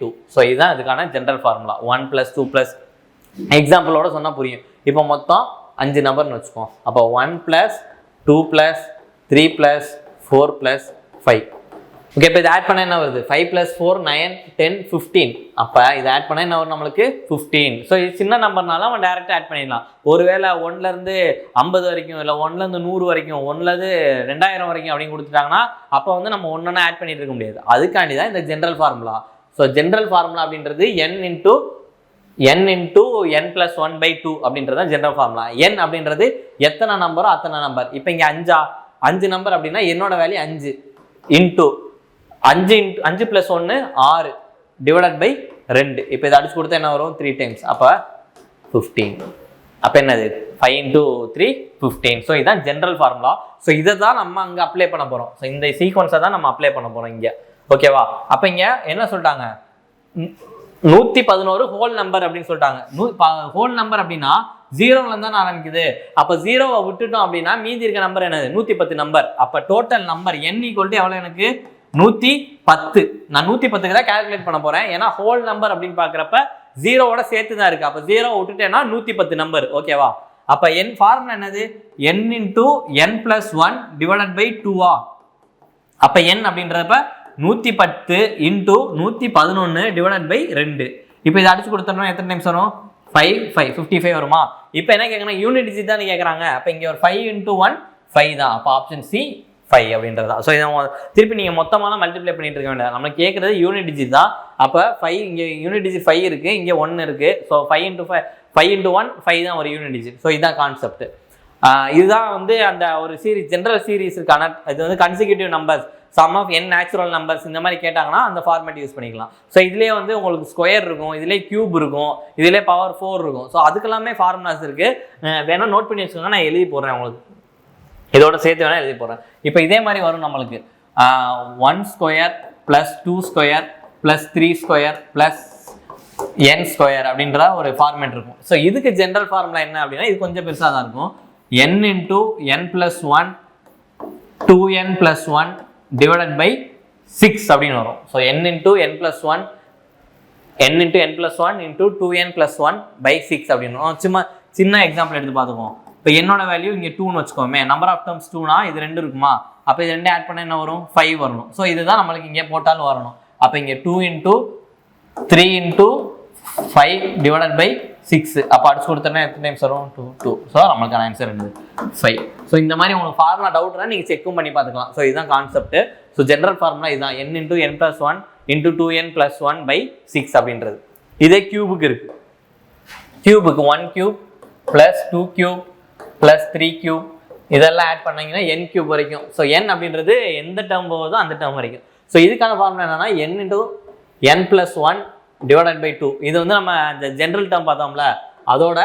2. ஸோ இதுதான் இதுக்கான ஜென்ரல் ஃபார்முலா. 1 + 2 + எக்ஸாம்பிளோட சொன்னால் புரியும். இப்போ மொத்தம் 5 நம்பர்னு வச்சுக்கோம். அப்போ 1 + 2 + 3 + 4 + 5. ஓகே, இப்போ இது ஆட் பண்ண என்ன வருது? 5 + 4 9 10 15. அப்போ இது ஆட் பண்ண என்ன வரும் நம்மளுக்கு? 15. ஸோ இது சின்ன நம்பர்னால அவன் டேரெக்டாக ஆட் பண்ணிடலாம். ஒருவேளை 1லேருந்து 50 வரைக்கும், இல்லை 1லேருந்து 100 வரைக்கும், 1லேருந்து 2000 வரைக்கும் அப்படின்னு கொடுத்துட்டாங்கன்னா அப்போ வந்து நம்ம ஒன்றா ஆட் பண்ணிட்டு இருக்க முடியாது. அதுக்காண்டி தான் இந்த general formula. So general formula அப்படின்றது n × n + 1/2 அப்படின்றது தான் ஜென்ரல் ஃபார்முலா. n அப்படின்றது எத்தனை நம்பரோ அத்தனை நம்பர். இப்போ இங்கே 5 நம்பர் அப்படின்னா என்னோட வேல்யூ 5 இன்ட்டு 5 + 1 6 / 2. இப்போ இதை அடிச்சு கொடுத்தா என்ன வரும்? 3 டைம்ஸ். அப்போ 15. அப்போ என்னது? 5 × 3 15. ஸோ இதுதான் ஜென்ரல் ஃபார்முலா. ஸோ இதை தான் நம்ம அங்கே அப்ளை பண்ண போகிறோம். ஸோ இந்த சீக்வன்ஸை தான் நம்ம அப்ளை பண்ண போகிறோம் இங்கே. ஓகேவா? அப்போ இங்கே என்ன சொல்லிட்டாங்க? 111 ஹோல் நம்பர் அப்படின்னு சொல்லிட்டாங்க. ஹோல் நம்பர் அப்படின்னா 0லேருந்து தான் ஆரம்பிக்குது. அப்போ 0வை விட்டுட்டோம் அப்படின்னா மீதி இருக்க நம்பர் என்னது? 110 நம்பர். அப்போ டோட்டல் நம்பர் n = எவ்வளோ? எனக்கு 110. நான் 110க்கு தான் கால்குலேட் பண்ண போறேன். ஏன்னா ஹோல் நம்பர் அப்படின்னு பார்க்குறப்ப 0வோட சேர்த்து தான் இருக்கு. அப்போ 0வை விட்டுட்டேன்னா 110 நம்பர். ஓகேவா? அப்போ n ஃபார்முலா என்னது? n × n + 1 / 2. அப்போ n அப்படின்றப்ப 110 × 111 / 2. இப்போ இதை அடிச்சு கொடுத்தோம்னா எத்தனை டைம்ஸ் வரும்? 55 வருமா? இப்போ என்ன கேட்கணும்? யூனிட் டிஜிட் தான் கேட்குறாங்க. அப்போ இங்கே ஒரு 5 × 1 5 தான். அப்போ ஆப்ஷன் சி 5 அப்படின்றதா. ஸோ இதை திருப்பி நீங்கள் மொத்தமாக மல்டிப்ளை பண்ணிட்டு இருக்க வேண்டாம். நம்ம கேட்குறது யூனிட் டிஜிட் தான். அப்போ 5 இங்கே யூனிட் டிஜிட் 5 இருக்குது, இங்கே 1 இருக்குது. ஸோ 5 × 1 5 தான் ஒரு யூனிட் டிஜிட். ஸோ இதுதான் கான்செப்ட். இதுதான் வந்து அந்த ஒரு சீரீஸ், ஜென்ரல் சீரீஸுக்கான இது வந்து consecutive numbers, sum of n natural numbers இந்த மாதிரி கேட்டாங்கன்னா அந்த ஃபார்மேட் யூஸ் பண்ணிக்கலாம். ஸோ இதுலேயே வந்து உங்களுக்கு ஸ்கொயர் இருக்கும், இதுலேயே கியூப் இருக்கும், இதுலேயே பவர் 4 இருக்கும். ஸோ அதுக்கெல்லாமே ஃபார்முலாஸ் இருக்குது. வேணா நோட் பண்ணி வச்சுக்கோங்க, நான் எழுதி போடுறேன் உங்களுக்கு. இதோட சேர்த்து வேணா எழுதி போடுறேன். இப்போ இதே மாதிரி வரும் நம்மளுக்கு 1² + 2² + 3² + n² அப்படின்ற ஒரு ஃபார்மேட் இருக்கும். ஸோ இதுக்கு ஜென்ரல் ஃபார்முலா என்ன அப்படின்னா இது கொஞ்சம் பெருசாக தான் இருக்கும். n × n + 1 2n + 1 / 6 அப்படின்னு வரும். So n × n + 1 n × n + 1 × 2n + 1 / 6 அப்படின்னு சின்ன எக்ஸாம்பிள் எடுத்து பார்த்துக்குவோம். இப்போ என்னோட வேல்யூ இங்கே 2ன்னு வச்சுக்கோமே. நம்பர் ஆஃப் டேர்ம்ஸ் 2னா இது 2 இருக்குமா? அப்போ இது 2 ஆட் பண்ண என்ன வரும்? 5 வரணும். ஸோ இதுதான் நம்மளுக்கு இங்கே போட்டாலும் வரணும். அப்போ இங்கே 2 × 3 × 5 / 6. அப்போ அடிச்சு கொடுத்தோன்னா எத்தனை டைம்ஸ் வரும்? 2. ஸோ நம்மளுக்கான ஆன்சர் என்னது? 5. ஸோ இந்த மாதிரி உங்களுக்கு ஃபார்முலா டவுட்னா நீங்கள் செக்கும் பண்ணி பார்த்துக்கலாம். ஸோ இதுதான் கான்செப்ட். ஸோ ஜென்ரல் ஃபார்முலா இதுதான் n × n + 1 × 2n + 1 / 6 அப்படின்றது. இதே கியூபுக்கு இருக்கு. கியூபுக்கு 1³ + 2³ + 3³ இதெல்லாம் ஆட் பண்ணீங்கன்னா n³ வரைக்கும். ஸோ n அப்படின்றது எந்த டேர்ம் போகுதோ அந்த டேர்ம் வரைக்கும். ஸோ இதுக்கான ஃபார்முலா என்னன்னா n × n + 1 / 2. இது வந்து நம்ம இந்த ஜென்ரல் டேர்ம் பார்த்தோம்ல அதோட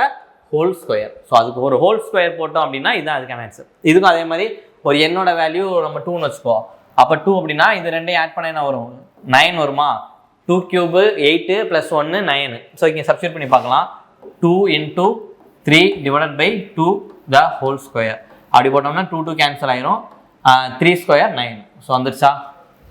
ஹோல் ஸ்கொயர். ஸோ அதுக்கு ஒரு ஹோல் ஸ்கொயர் போட்டோம் அப்படின்னா இதுதான் அதுக்கான ஆன்சர். இதுக்கும் அதே மாதிரி ஒரு என்னோட வேல்யூ நம்ம 2ன்னு வச்சுக்கோ. அப்போ 2 அப்படின்னா இது ரெண்டையும் ஆட் பண்ண என்ன வரும்? 9 வருமா? 2³ 8 + 1 9. ஸோ இங்கே சப்ஸ்டியூட் பண்ணி பார்க்கலாம். 2 × 3 / 2 the whole square. அப்படி போட்டோம்னா 2 கேன்சல் ஆயிரும். 3² 9. ஸோ வந்துருச்சா?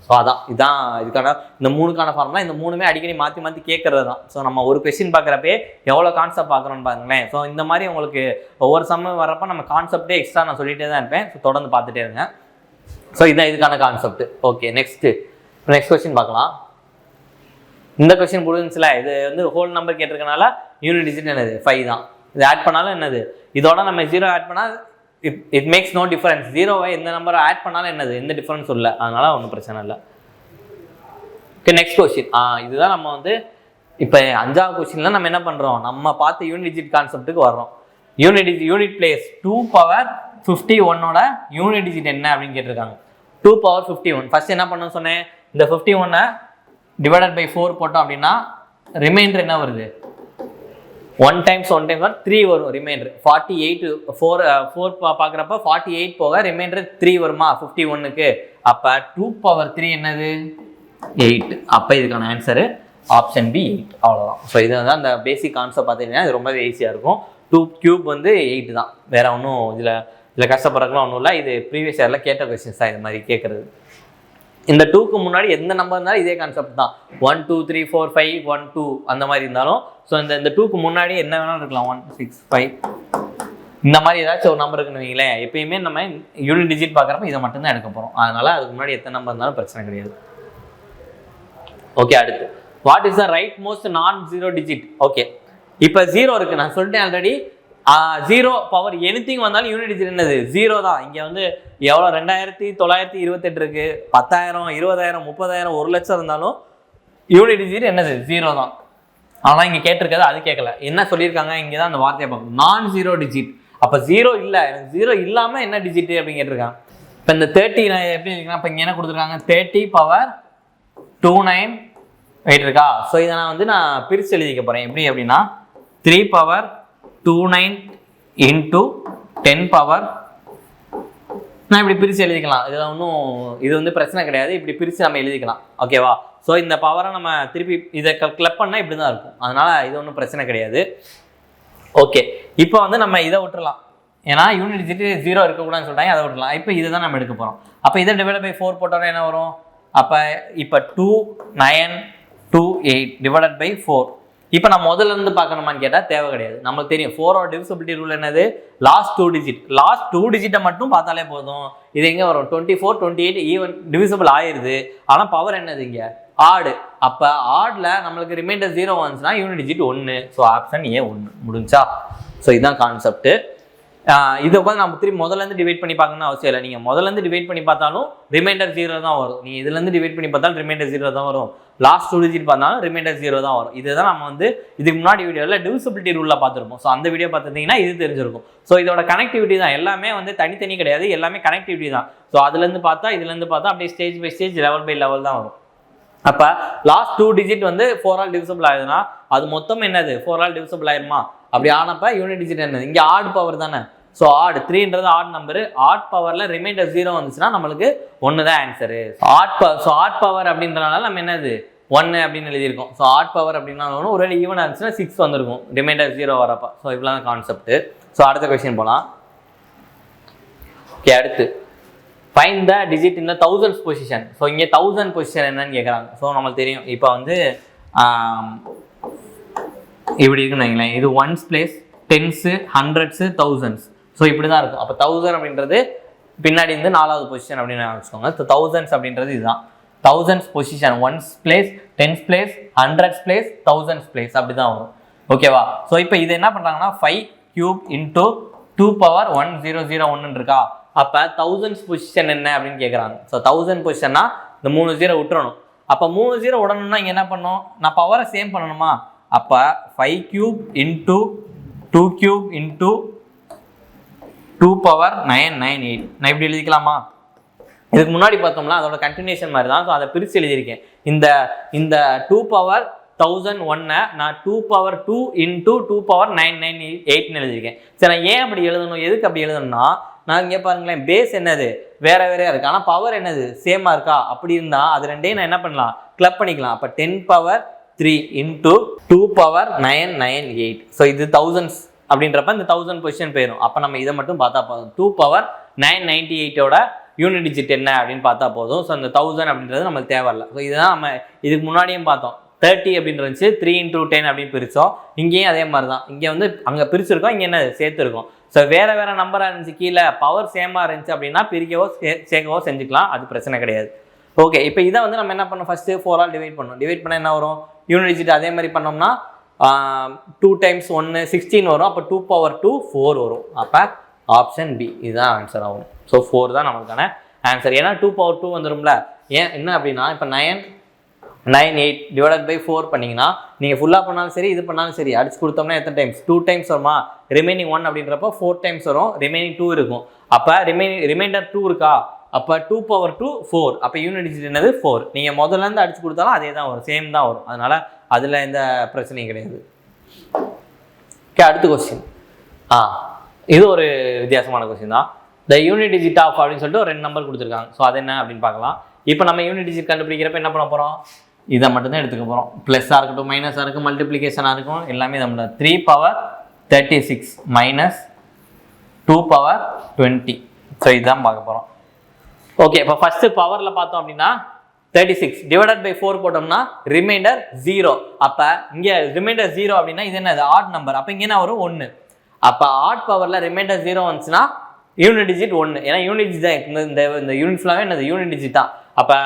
ஸோ இதான் இதுக்கான இந்த 3க்கான ஃபார்முலா. இந்த 3மே அடிக்கடி மாற்றி கேட்கறது தான். ஸோ நம்ம ஒரு கொஸ்டின் பார்க்குறப்பே எவ்வளோ கான்செப்ட் பார்க்குறோன்னு பாருங்களேன். ஸோ இந்த மாதிரி உங்களுக்கு ஒவ்வொரு சம்ம வரப்போ நம்ம கான்செப்டே எக்ஸ்ட்ரா நான் சொல்லிகிட்டே தான் இருப்பேன். ஸோ தொடர்ந்து பார்த்துட்டே இருங்க. ஸோ இதுதான் இதுக்கான கான்செப்ட். ஓகே, நெக்ஸ்ட் கொஸ்டின் பார்க்கலாம். இந்த கொஸ்டின் புரிஞ்சுச்சுல. இது வந்து ஹோல் நம்பர் கேட்டிருக்கனால யூனிட் டிஜிட் என்னது? 5 தான். இது ஆட் பண்ணாலும் என்னது? இதோட நம்ம 0 ஆட் பண்ணால் இட் மேக்ஸ் நோ டிஃபரன்ஸ். 0வை எந்த நம்பரை ஆட் பண்ணாலும் என்னது? எந்த டிஃபரன்ஸ் இல்லை. அதனால ஒன்றும் பிரச்சனை இல்லை. Okay, next question. இதுதான் நம்ம வந்து இப்போ 5வது கொஸ்டின்ல நம்ம என்ன பண்ணுறோம், நம்ம பார்த்த யூனிட் டிஜிட் கான்செப்ட்டுக்கு வர்றோம். யூனிட் பிளேஸ் 2^51 யூனிட் டிஜிட் என்ன அப்படின்னு கேட்டிருக்காங்க. 2^51 ஃபர்ஸ்ட் என்ன பண்ணணும்னு சொன்னேன், இந்த 51 டிவைடட் பை 4 போட்டோம் அப்படின்னா ரிமைண்டர் என்ன வருது, 1 டைம்ஸ் 3 வரும். ரிமைண்டர் 48. 4 பார்க்குறப்ப 48 போக ரிமைண்டர் 3 வருமா 51க்கு. அப்போ 2^3 என்னது 8. அப்போ இதுக்கான ஆன்சரு ஆப்ஷன் பி 8. அவ்வளோதான். ஸோ இது வந்து அந்த பேசிக் கான்செப்ட் பார்த்தீங்கன்னா இது ரொம்பவே ஈஸியாக இருக்கும். 2³ வந்து 8 தான், வேற ஒன்றும் இதில் கஷ்டப்படுறதுலாம் ஒன்றும் இல்லை. இது ப்ரீவியஸ் இயரில் கேட்ட கொஸ்டின்ஸ் தான் இது மாதிரி கேட்குறது. இந்த 2க்கு முன்னாடி எந்த நம்பர் இருந்தாலும் இதே கான்செப்ட் தான். 1 2 3 4 5 1 2 அந்த மாதிரி இருந்தாலும் ஸோ இந்த 2க்கு முன்னாடி என்ன வேணாலும் இருக்கலாம். 1 6 5 இந்த மாதிரி ஏதாச்சும் ஒரு நம்பர் இருக்குன்னு வைங்களேன். எப்பயுமே நம்ம யூனிட் டிஜிட் பார்க்குறப்ப இதை மட்டும்தான் எடுக்க போகிறோம். அதனால அதுக்கு முன்னாடி எத்தனை நம்பர் இருந்தாலும் பிரச்சனை கிடையாது. ஓகே, அடுத்து what is the right most நான் ஜீரோ டிஜிட். ஓகே, இப்போ 0 இருக்கு, நான் சொல்லிட்டேன் ஆல்ரெடி. 0 பவர் எனிதிங் வந்தாலும் யூனிட் டிஜிட் என்னது 0 தான். இங்கே வந்து எவ்வளோ 2928 இருக்கு, 10,000 20,000 30,000 1 லட்சம் இருந்தாலும் யூனிட் டிஜிட் என்னது 0 தான். ஆனால் இங்கே கேட்டிருக்காது, அது கேட்கல. என்ன சொல்லியிருக்காங்க இங்கே தான் அந்த வார்த்தையை பார்க்கணும், நான் ஜீரோ டிஜிட். அப்போ 0 இல்லை, எனக்கு 0 இல்லாமல் என்ன டிஜிட் அப்படின்னு கேட்டிருக்காங்க. இப்போ இந்த 30 நான் எப்படி இருக்குன்னா, இப்போ இங்கே என்ன கொடுத்துருக்காங்க 30^29 வெயிட் இருக்கா. ஸோ இதை நான் பிரித்து எழுதிக்க போகிறேன். எப்படி அப்படின்னா 3^29 × 10 நான் இப்படி பிரித்து எழுதிக்கலாம். இதில் ஒன்றும் இது வந்து பிரச்சனை கிடையாது. இப்படி பிரித்து நம்ம எழுதிக்கலாம். ஓகேவா. ஸோ இந்த பவரை நம்ம திருப்பி இதை கிளப் பண்ணால் இப்படி தான் இருக்கும். அதனால் இது ஒன்றும் பிரச்சனை கிடையாது. ஓகே, இப்போ வந்து நம்ம இதை விட்டுறலாம். ஏன்னா யூனிட் டிஜிட் 0 இருக்கக்கூடாதுன்னு சொல்லிட்டாங்க, அதை விட்டுலாம். இப்போ இதை தான் நம்ம எடுக்க போகிறோம். அப்போ இதை டிவைட் பை 4 போட்டோன்னா என்ன வரும், அப்போ இப்போ 2928 டிவைடட் பை 4. இப்போ நான் முதல்ல இருந்து பார்க்கணுமான்னு கேட்டால் தேவை கிடையாது. நம்மளுக்கு தெரியும் 4ஓட டிவிசிபிலிட்டி ரூல் என்னது, லாஸ்ட் 2 டிஜிட். லாஸ்ட் 2 டிஜிட்டை மட்டும் பார்த்தாலே போதும். இது எங்கே வரும் 24 28 ஈவன் டிவிசிபிள் ஆயிடுது. ஆனால் பவர் என்னது இங்கே ஆடு. அப்போ ஆடில் நம்மளுக்கு ரிமைண்டர் 0 வந்துச்சுன்னா unit digit 1. So option A 1 முடிஞ்சா. ஸோ இதுதான் கான்செப்ட். இதை உட்காந்து நம்ம திரும்பி முதல்லேருந்து டிவைட் பண்ணி பார்க்கணும்னு அவசியம் இல்லை. நீங்கள் முதல்லேருந்து டிவைட் பண்ணி பார்த்தாலும் ரிமைண்டர் 0 தான் வரும். நீங்கள் இதுலேருந்து டிவைட் பண்ணி பார்த்தாலும் ரிமைண்டர் 0 தான் வரும். லாஸ்ட் 2 டிஜிட் பார்த்தாலும் ரிமைண்டர் 0 தான் வரும். இதுதான் நம்ம வந்து இதுக்கு முன்னாடி வீடியோவில் டிவிசிபிலிட்டி ரூலில் பார்த்துருப்போம். ஸோ அந்த வீடியோ பார்த்துருந்தீங்கன்னா இது தெரிஞ்சிருக்கும். ஸோ இதோட கனெக்டிவிட்டி தான், எல்லாமே வந்து தனித்தனி கிடையாது, எல்லாமே கனெக்டிவிட்டி தான். ஸோ அதுலேருந்து பார்த்தா இதுலேருந்து பார்த்தா அப்படியே stage by stage level by level தான் வரும். அப்போ லாஸ்ட் 2 டிஜிட் வந்து 4 ஆல் டிவிசிபிள் ஆகுதுன்னா அது மொத்தம் என்னது 4 ஆல் டிவிசிபிள் ஆயிருமா. அப்படி ஆனப்போ யூனிட் டிஜிட் என்னது இங்கே ஆட் பவர் தானே. ஸோ ஆட் 3ன்றது ஆட் நம்பரு. ஆட் பவரில் ரிமைண்டர் 0 வந்துச்சுன்னா நம்மளுக்கு 1 தான் ஆன்சரு. ஸோ ஆட் பவர் அப்படின்றனால நம்ம என்னது 1 அப்படின்னு எழுதியிருக்கோம். ஸோ ஆட் பவர் அப்படின்னா ஒரு வேளை ஈவனாக இருந்துச்சுன்னா 6 வந்திருக்கும் ரிமைண்டர் 0 வரப்போ. ஸோ இவ்வளோ தான் கான்செப்ட். ஸோ அடுத்த கொஸ்டின் போகலாம். ஓகே, அடுத்து find the digit in the thousands position. So இங்கே 1000 பொசிஷன் என்னன்னு கேட்குறாங்க. ஸோ நம்மளுக்கு தெரியும் இப்போ வந்து இப்படி இருக்குன்னு வைங்களேன். இது once place, tens, hundreds, thousands. So இப்படி தான் இருக்கும். அப்போ 1000 அப்படின்றது பின்னாடி இருந்து 4வது பொசிஷன் அப்படின்னு வச்சுக்கோங்க. ஸோ தௌசண்ட்ஸ் அப்படின்றது இதுதான் thousands position. Once place, tense place, hundreds place, thousands place அப்படி தான் வரும். ஓகேவா. ஸோ இப்போ இது என்ன பண்ணுறாங்கன்னா 5³ × 2^1001 இருக்கா. அப்போ தௌசண்ட்ஸ் பொசிஷன் என்ன அப்படின்னு கேட்குறாங்க. ஸோ 1000 பொசிஷன்னா இந்த 3 0 விட்டுறணும். அப்போ 3 0 விடணும்னா இங்கே என்ன பண்ணணும், நான் பவரை சேம் பண்ணணுமா. அப்போ 5³ × 2³ × 2^998 நான் இப்படி எழுதிக்கலாமா. இதுக்கு முன்னாடி பார்த்தோம்னா அதோட கண்டினியூஷன் மாதிரி தான். ஸோ அதை பிரித்து எழுதியிருக்கேன். இந்த 2^1001 நான் 2^2 × 2^998 எழுதியிருக்கேன். சரி, நான் ஏன் அப்படி எழுதணும், எதுக்கு அப்படி எழுதணும்னா நான் இங்கே பாருங்களேன் பேஸ் என்னது வேற வேறையா இருக்கு, ஆனால் பவர் என்னது சேமாக இருக்கா. அப்படி இருந்தால் அது ரெண்டையும் நான் என்ன பண்ணலாம் கிளப் பண்ணிக்கலாம். அப்போ 10^3 × 2^998. ஸோ இது தௌசண்ட்ஸ் அப்படின்றப்ப இந்த 1000 பொசிஷன் போயிடும். அப்போ நம்ம இதை மட்டும் பார்த்தா போதும். 2^998ஓட யூனிட் டிஜிட் என்ன அப்படின்னு பார்த்தா போதும். ஸோ அந்த 1000 அப்படின்றது நம்மளுக்கு தேவையில்லை. ஸோ இதுதான் நம்ம இதுக்கு முன்னாடியும் பார்த்தோம். 30 அப்படின்னு இருந்துச்சு, 3 × 10 அப்படின்னு பிரித்தோம். இங்கேயும் அதே மாதிரி தான். இங்கே வந்து அங்கே பிரிச்சிருக்கோம், இங்கே என்ன சேர்த்துருக்கோம். ஸோ வேறு வேறு நம்பராக இருந்துச்சு, கீழே பவர் சேமாக இருந்துச்சு அப்படின்னா பிரிக்கவோ சேர்க்கவோ செஞ்சுக்கலாம், அது பிரச்சனை கிடையாது. ஓகே, இப்போ இதை வந்து நம்ம என்ன பண்ணோம், ஃபஸ்ட்டு 4 ஆல் டிவைட் பண்ணணும். டிவைட் பண்ணால் என்ன வரும், யூனிட் டிஜிட் அதே மாதிரி பண்ணோம்னா 2 × 1 16 வரும். அப்போ 2^2 4 வரும். அப்போ ஆப்ஷன் பி இதுதான் ஆன்சர் ஆகும். ஸோ 4 தான் நம்மளுக்கான ஆன்சர். ஏன்னா 2^2 வந்துடும்ல. ஏன் என்ன அப்படின்னா இப்போ 9 98 டிவைடட் பை 4 பண்ணிங்கன்னா நீங்கள் ஃபுல்லாக பண்ணாலும் சரி இது பண்ணாலும் சரி அடிச்சு கொடுத்தோம்னா எத்தனை டைம்ஸ் 2 டைம்ஸ் வருமா ரிமைனிங் 1 அப்படின்றப்போ 4 டைம்ஸ் வரும் ரிமைனிங் 2 இருக்கும் அப்போ ரிமைண்டர் 2 இருக்கா அப்போ 2 பவர் 2 4 அப்போ யூனிட் டிஜிட் என்னது 4 நீங்கள் முதல்லேருந்து அடிச்சு கொடுத்தாலும் அதே தான் வரும் சேம் தான் வரும் அதனால் அதில் எந்த பிரச்சனையும் கிடையாது ஓகே அடுத்த கொஸ்டின் இது ஒரு வித்தியாசமான கொஸ்டின் தான் த யூனிட் டிஜிட் ஆஃப் அப்படின்னு சொல்லிட்டு ஒரு 2 நம்பர் கொடுத்துருக்காங்க ஸோ அது என்ன அப்படின்னு பார்க்கலாம் இப்போ நம்ம யூனிட் டிஜிட் கண்டுபிடிக்கிறப்ப என்ன பண்ண போகிறோம் இதை மட்டும்தான் எடுத்துக்க போகிறோம் ப்ளஸ்ஸாக இருக்கட்டும் மைனஸாக இருக்கும் மல்டிப்ளிகேஷனாக இருக்கும் எல்லாமே நம்ம 3 பவர் 36 மைனஸ் 2 பவர் 20 ஸோ இதுதான் பார்க்க போகிறோம் ஓகே இப்போ ஃபஸ்ட்டு பவரில் பார்த்தோம் அப்படின்னா 36 டிவைடட் பை 4 போட்டோம்னா ரிமைண்டர் 0 அப்போ இங்கே ரிமைண்டர் 0 அப்படின்னா இது என்னது ஆட் நம்பர் அப்போ இங்கே என்ன வரும் 1 அப்போ ஆட் பவரில் ரிமைண்டர் 0 வந்துச்சுன்னா யூனிட் டிஜிட் 1 ஏன்னா யூனிட் டிஜிட் தான் இந்த யூனிட் ஃபுல்லாகவே என்னது யூனிட் டிஜிட் தான் அப்போ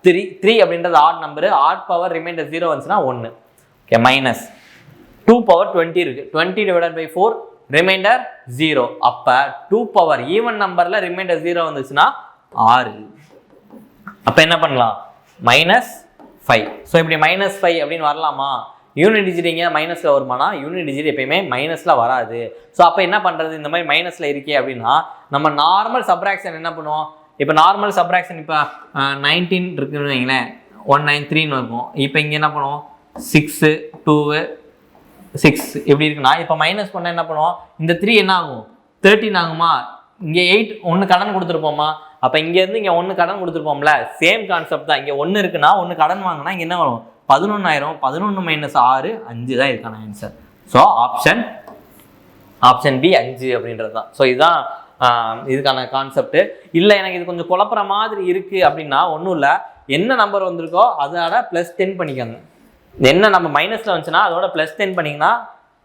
3 அப்படின்றது odd number odd power remainder 0 வந்துச்சுன்னா 1 ஓகே மைனஸ் 2 பவர் 20 இருக்குது 20 டிவைடட் பை 4 ரிமைண்டர் 0 அப்போ 2 பவர் ஈவன் நம்பரில் ரிமைண்டர் 0 வந்துச்சுன்னா 6 அப்போ என்ன பண்ணலாம் -5 ஸோ இப்படி -5 அப்படின்னு வரலாமா யூனிட் டிஜிட் இங்கே மைனஸில் வருமானா யூனிட் டிஜிட் எப்பயுமே மைனஸில் வராது ஸோ அப்போ என்ன பண்ணுறது இந்த மாதிரி மைனஸில் இருக்கே அப்படின்னா நம்ம நார்மல் சப்ராக்ஷன் என்ன பண்ணுவோம் இப்போ நார்மல் சப்ராக்ஷன் இப்போ 19 இருக்குன்னு வைங்களேன் 193ன்னு இருக்கும் இப்போ இங்கே என்ன பண்ணுவோம் 6 2 6 எப்படி இருக்குன்னா இப்போ மைனஸ் பண்ண என்ன பண்ணுவோம் இந்த 3 என்ன ஆகும் 13 ஆகுமா இங்கே 8 1 கடன் கொடுத்துருப்போமா அப்போ இங்கேருந்து இங்கே 1 கடன் கொடுத்துருப்போம்ல சேம் கான்செப்ட் தான் இங்கே 1 இருக்குன்னா 1 கடன் வாங்கினா இங்கே என்ன வரும் 11 11 மைனஸ் 6 5 தான் இதுக்கான ஆன்சர் ஸோ ஆப்ஷன் பி 5 அப்படின்றது தான் ஸோ இதுதான் இதுக்கான கான்செப்ட் இல்லை எனக்கு இது கொஞ்சம் குழப்புற மாதிரி இருக்குது அப்படின்னா ஒன்றும் இல்லை என்ன நம்பர் வந்திருக்கோ அதோட +10 பண்ணிக்கோங்க என்ன நம்ம மைனஸில் வந்துச்சுன்னா அதோட +10 பண்ணிங்கன்னா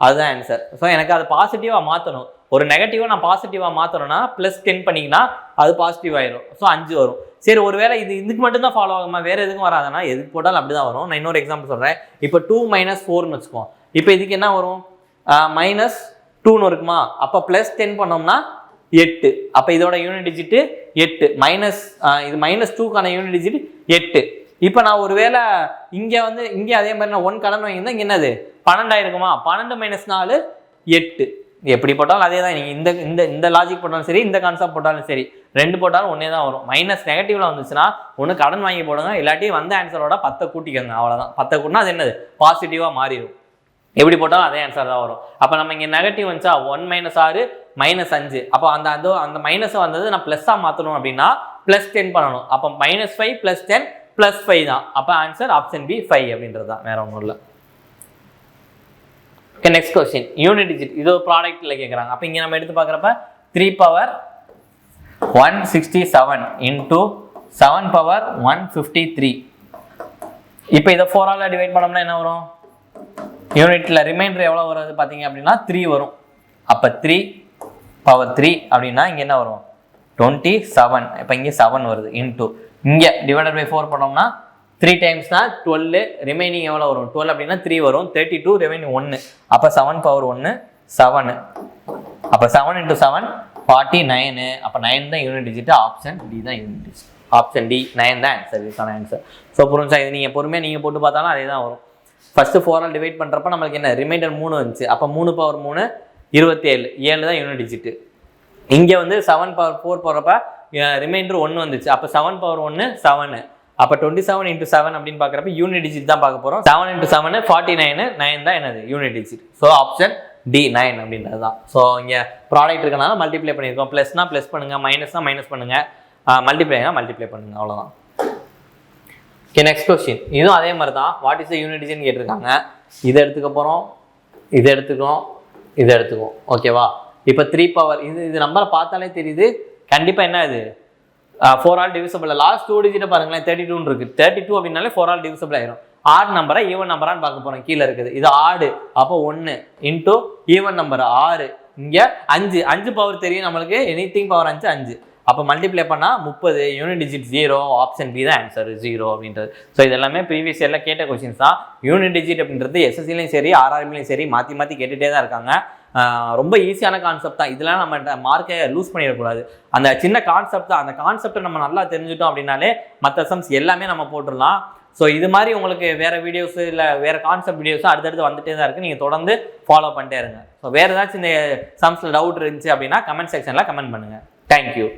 அதுதான் ஆன்சர் ஸோ எனக்கு அது பாசிட்டிவாக மாற்றணும் ஒரு நெகட்டிவாக நான் பாசிட்டிவாக மாற்றணும்னா +10 பண்ணிங்கன்னா அது பாசிட்டிவ் ஆயிரும் ஸோ 5 வரும் சரி ஒருவேளை இதுக்கு மட்டும்தான் ஃபாலோ ஆகுமா வேறு எதுக்கும் வராதுன்னா எதுக்கு போட்டாலும் அப்படி தான் வரும் நான் இன்னொரு எக்ஸாம்பிள் சொல்கிறேன் இப்போ 2 - 4ன்னு வச்சுக்கோம் இப்போ இதுக்கு என்ன வரும் -2ன்னு இருக்குமா அப்போ +10 பண்ணோம்னா 8 அப்போ இதோட யூனிட் டிஜிட் 8 இது -2க்கான யூனிட் டிஜிட் 8 இப்போ நான் ஒருவேளை இங்கே அதே மாதிரி நான் 1 கடன் வாங்கியிருந்தா இங்கே என்னது 12 ஆயிருக்குமா 12 - 4 8 எப்படி போட்டாலும் அதே தான் நீங்கள் இந்த லாஜிக் போட்டாலும் சரி இந்த கான்செப்ட் போட்டாலும் சரி 2 போட்டாலும் ஒன்றே தான் வரும் மைனஸ் நெகட்டிவ்ல வந்துச்சுன்னா ஒன்று கடன் வாங்கி போடுங்க இல்லாட்டி வந்த ஆன்சரோட 10 கூட்டிக்கோங்க அவ்வளோதான் 10 கூட்டினா அது என்னது பாசிட்டிவாக மாறிடும் எப்படி போட்டாலும் அதே ஆன்சர் தான் வரும் அப்போ நம்ம இங்கே நெகட்டிவ் வந்துச்சா 1 - 6 -5 அப்போ அந்த மைனஸை வந்தது நான் ப்ளஸ்ஸாக மாற்றணும் அப்படின்னா +10 பண்ணணும் அப்போ -5 +10 +5 தான் அப்போ ஆன்சர் ஆப்ஷன் பி 5 அப்படின்றது தான் வேற ஒன்றும் இல்லை okay next question unit digit இது ஒரு ப்ராடக்ட்டில் கேட்குறாங்க அப்போ இங்கே நம்ம எடுத்து பார்க்குறப்ப 3 பவர் 167 இன்டூ 7 பவர் 153 இப்போ இதை 4ஆல் டிவைட் பண்ணோம்னா என்ன வரும் யூனிட்டில் ரிமைண்டர் எவ்வளோ வருது பார்த்தீங்க அப்படின்னா 3 வரும் அப்போ 3 பவர் 3 அப்படின்னா இங்கே என்ன வரும் 27 இப்போ இங்கே 7 வருது இன்டூ இங்கே டிவைடட் பை 4 பண்ணோம்னா 3 டைம்ஸ்னா 12 ரிமைனிங் எவ்வளோ வரும் 12 அப்படின்னா 3 வரும் 32 ரிமைனிங் 1 அப்போ 7 பவர் 1 7 அப்போ 7 × 7 49 அப்போ 9 தான் யூனிட் டிஜிட் ஆப்ஷன் டி தான் யூனிட் டிஜிட் ஆப்ஷன் டி 9 தான் ஆன்சர் இதுக்கான ஆன்சர் ஸோ புரிஞ்சா இது நீங்கள் பொறுமையாக நீங்கள் போட்டு பார்த்தாலும் அதே தான் வரும் ஃபஸ்ட்டு 4ஆல் டிவைட் பண்ணுறப்ப நம்மளுக்கு என்ன ரிமைண்டர் 3 வந்துச்சு அப்போ 3 பவர் 3 27 7 தான் யூனிட் டிஜிட்டு இங்கே 7 பவர் 4 போகிறப்ப ரிமைண்டர் 1 வந்துச்சு அப்போ 7 பவர் 1 7 அப்போ 27 × 7 அப்படின்னு பார்க்குறப்ப யூனிட் டிஜிட் தான் பார்க்க போகிறோம் 7 × 7 49 9 தான் என்னது unit digit so option D 9 அப்படின்றது தான் ஸோ இங்கே ப்ராடக்ட் இருக்கனால மல்டிப்ளை பண்ணியிருக்கோம் ப்ளஸ்னா ப்ளஸ் பண்ணுங்கள் மைனஸ்னா மைனஸ் பண்ணுங்கள் மல்டிப்ளைனா மல்டிப்ளை பண்ணுங்கள் அவ்வளோதான் ஓகே நெக்ஸ்ட் கொஸ்டின் இதுவும் அதே மாதிரி தான் வாட் இஸ் த யூனிட் டிஜிட்னு கேட்டிருக்காங்க இதை எடுத்துக்க போகிறோம் இதை எடுத்துக்குவோம் ஓகேவா இப்போ 3 பவர் இது நம்பரை பார்த்தாலே தெரியுது கண்டிப்பாக என்ன இது 4ஆல் டிவிசபிள் லாஸ்ட் 2 டிஜிட்டை பாருங்களேன் 32 இருக்குது 32 அப்படின்னாலே 4ஆல் டிவிசபிள் ஆயிரும் ஆட் நம்பரை ஈவன் நம்பரான்னு பார்க்க போகிறோம் கீழே இருக்குது இது ஆடு அப்போ 1 இன்டூ ஈவன் நம்பர் 6 இங்கே 5 பவர் தெரியும் நம்மளுக்கு எனிதிங் பவர் 5 அப்போ மல்டிப்ளை பண்ணால் 30 யூனிட் டிஜிட் 0 ஆப்ஷன் பி தான் ஆன்சர் 0 அப்படின்றது ஸோ இது எல்லாமே ப்ரீவியஸ் இயரில் கேட்ட கொஸ்டின்ஸ் தான் யூனிட் டிஜிட் அப்படின்றது எஸ்எஸ்சிலையும் சரி ஆர்ஆர்பிலையும் சரி மாற்றி கேட்டுகிட்டே தான் இருக்காங்க ரொம்ப ஈஸியான கான்செப்ட் தான் இதெல்லாம் நம்ம மார்க்கை லூஸ் பண்ணிடக்கூடாது அந்த சின்ன கான்செப்ட் தான் அந்த கான்செப்டை நம்ம நல்லா தெரிஞ்சுட்டோம் அப்படின்னாலே மற்ற சம்ஸ் எல்லாமே நம்ம போட்டுடலாம் ஸோ இது மாதிரி உங்களுக்கு வேறு வீடியோஸ் இல்லை வேறு கான்செப்ட் வீடியோஸும் அடுத்தடுத்து வந்துட்டே தான் இருக்குது. நீங்கள் தொடர்ந்து ஃபாலோ பண்ணிட்டே இருங்க. ஸோ வேறு ஏதாச்சும் இந்த சம்ஸில் டவுட் இருந்துச்சு அப்படின்னா கமெண்ட் செக்ஷனில் கமெண்ட் பண்ணுங்கள். தேங்க்யூ.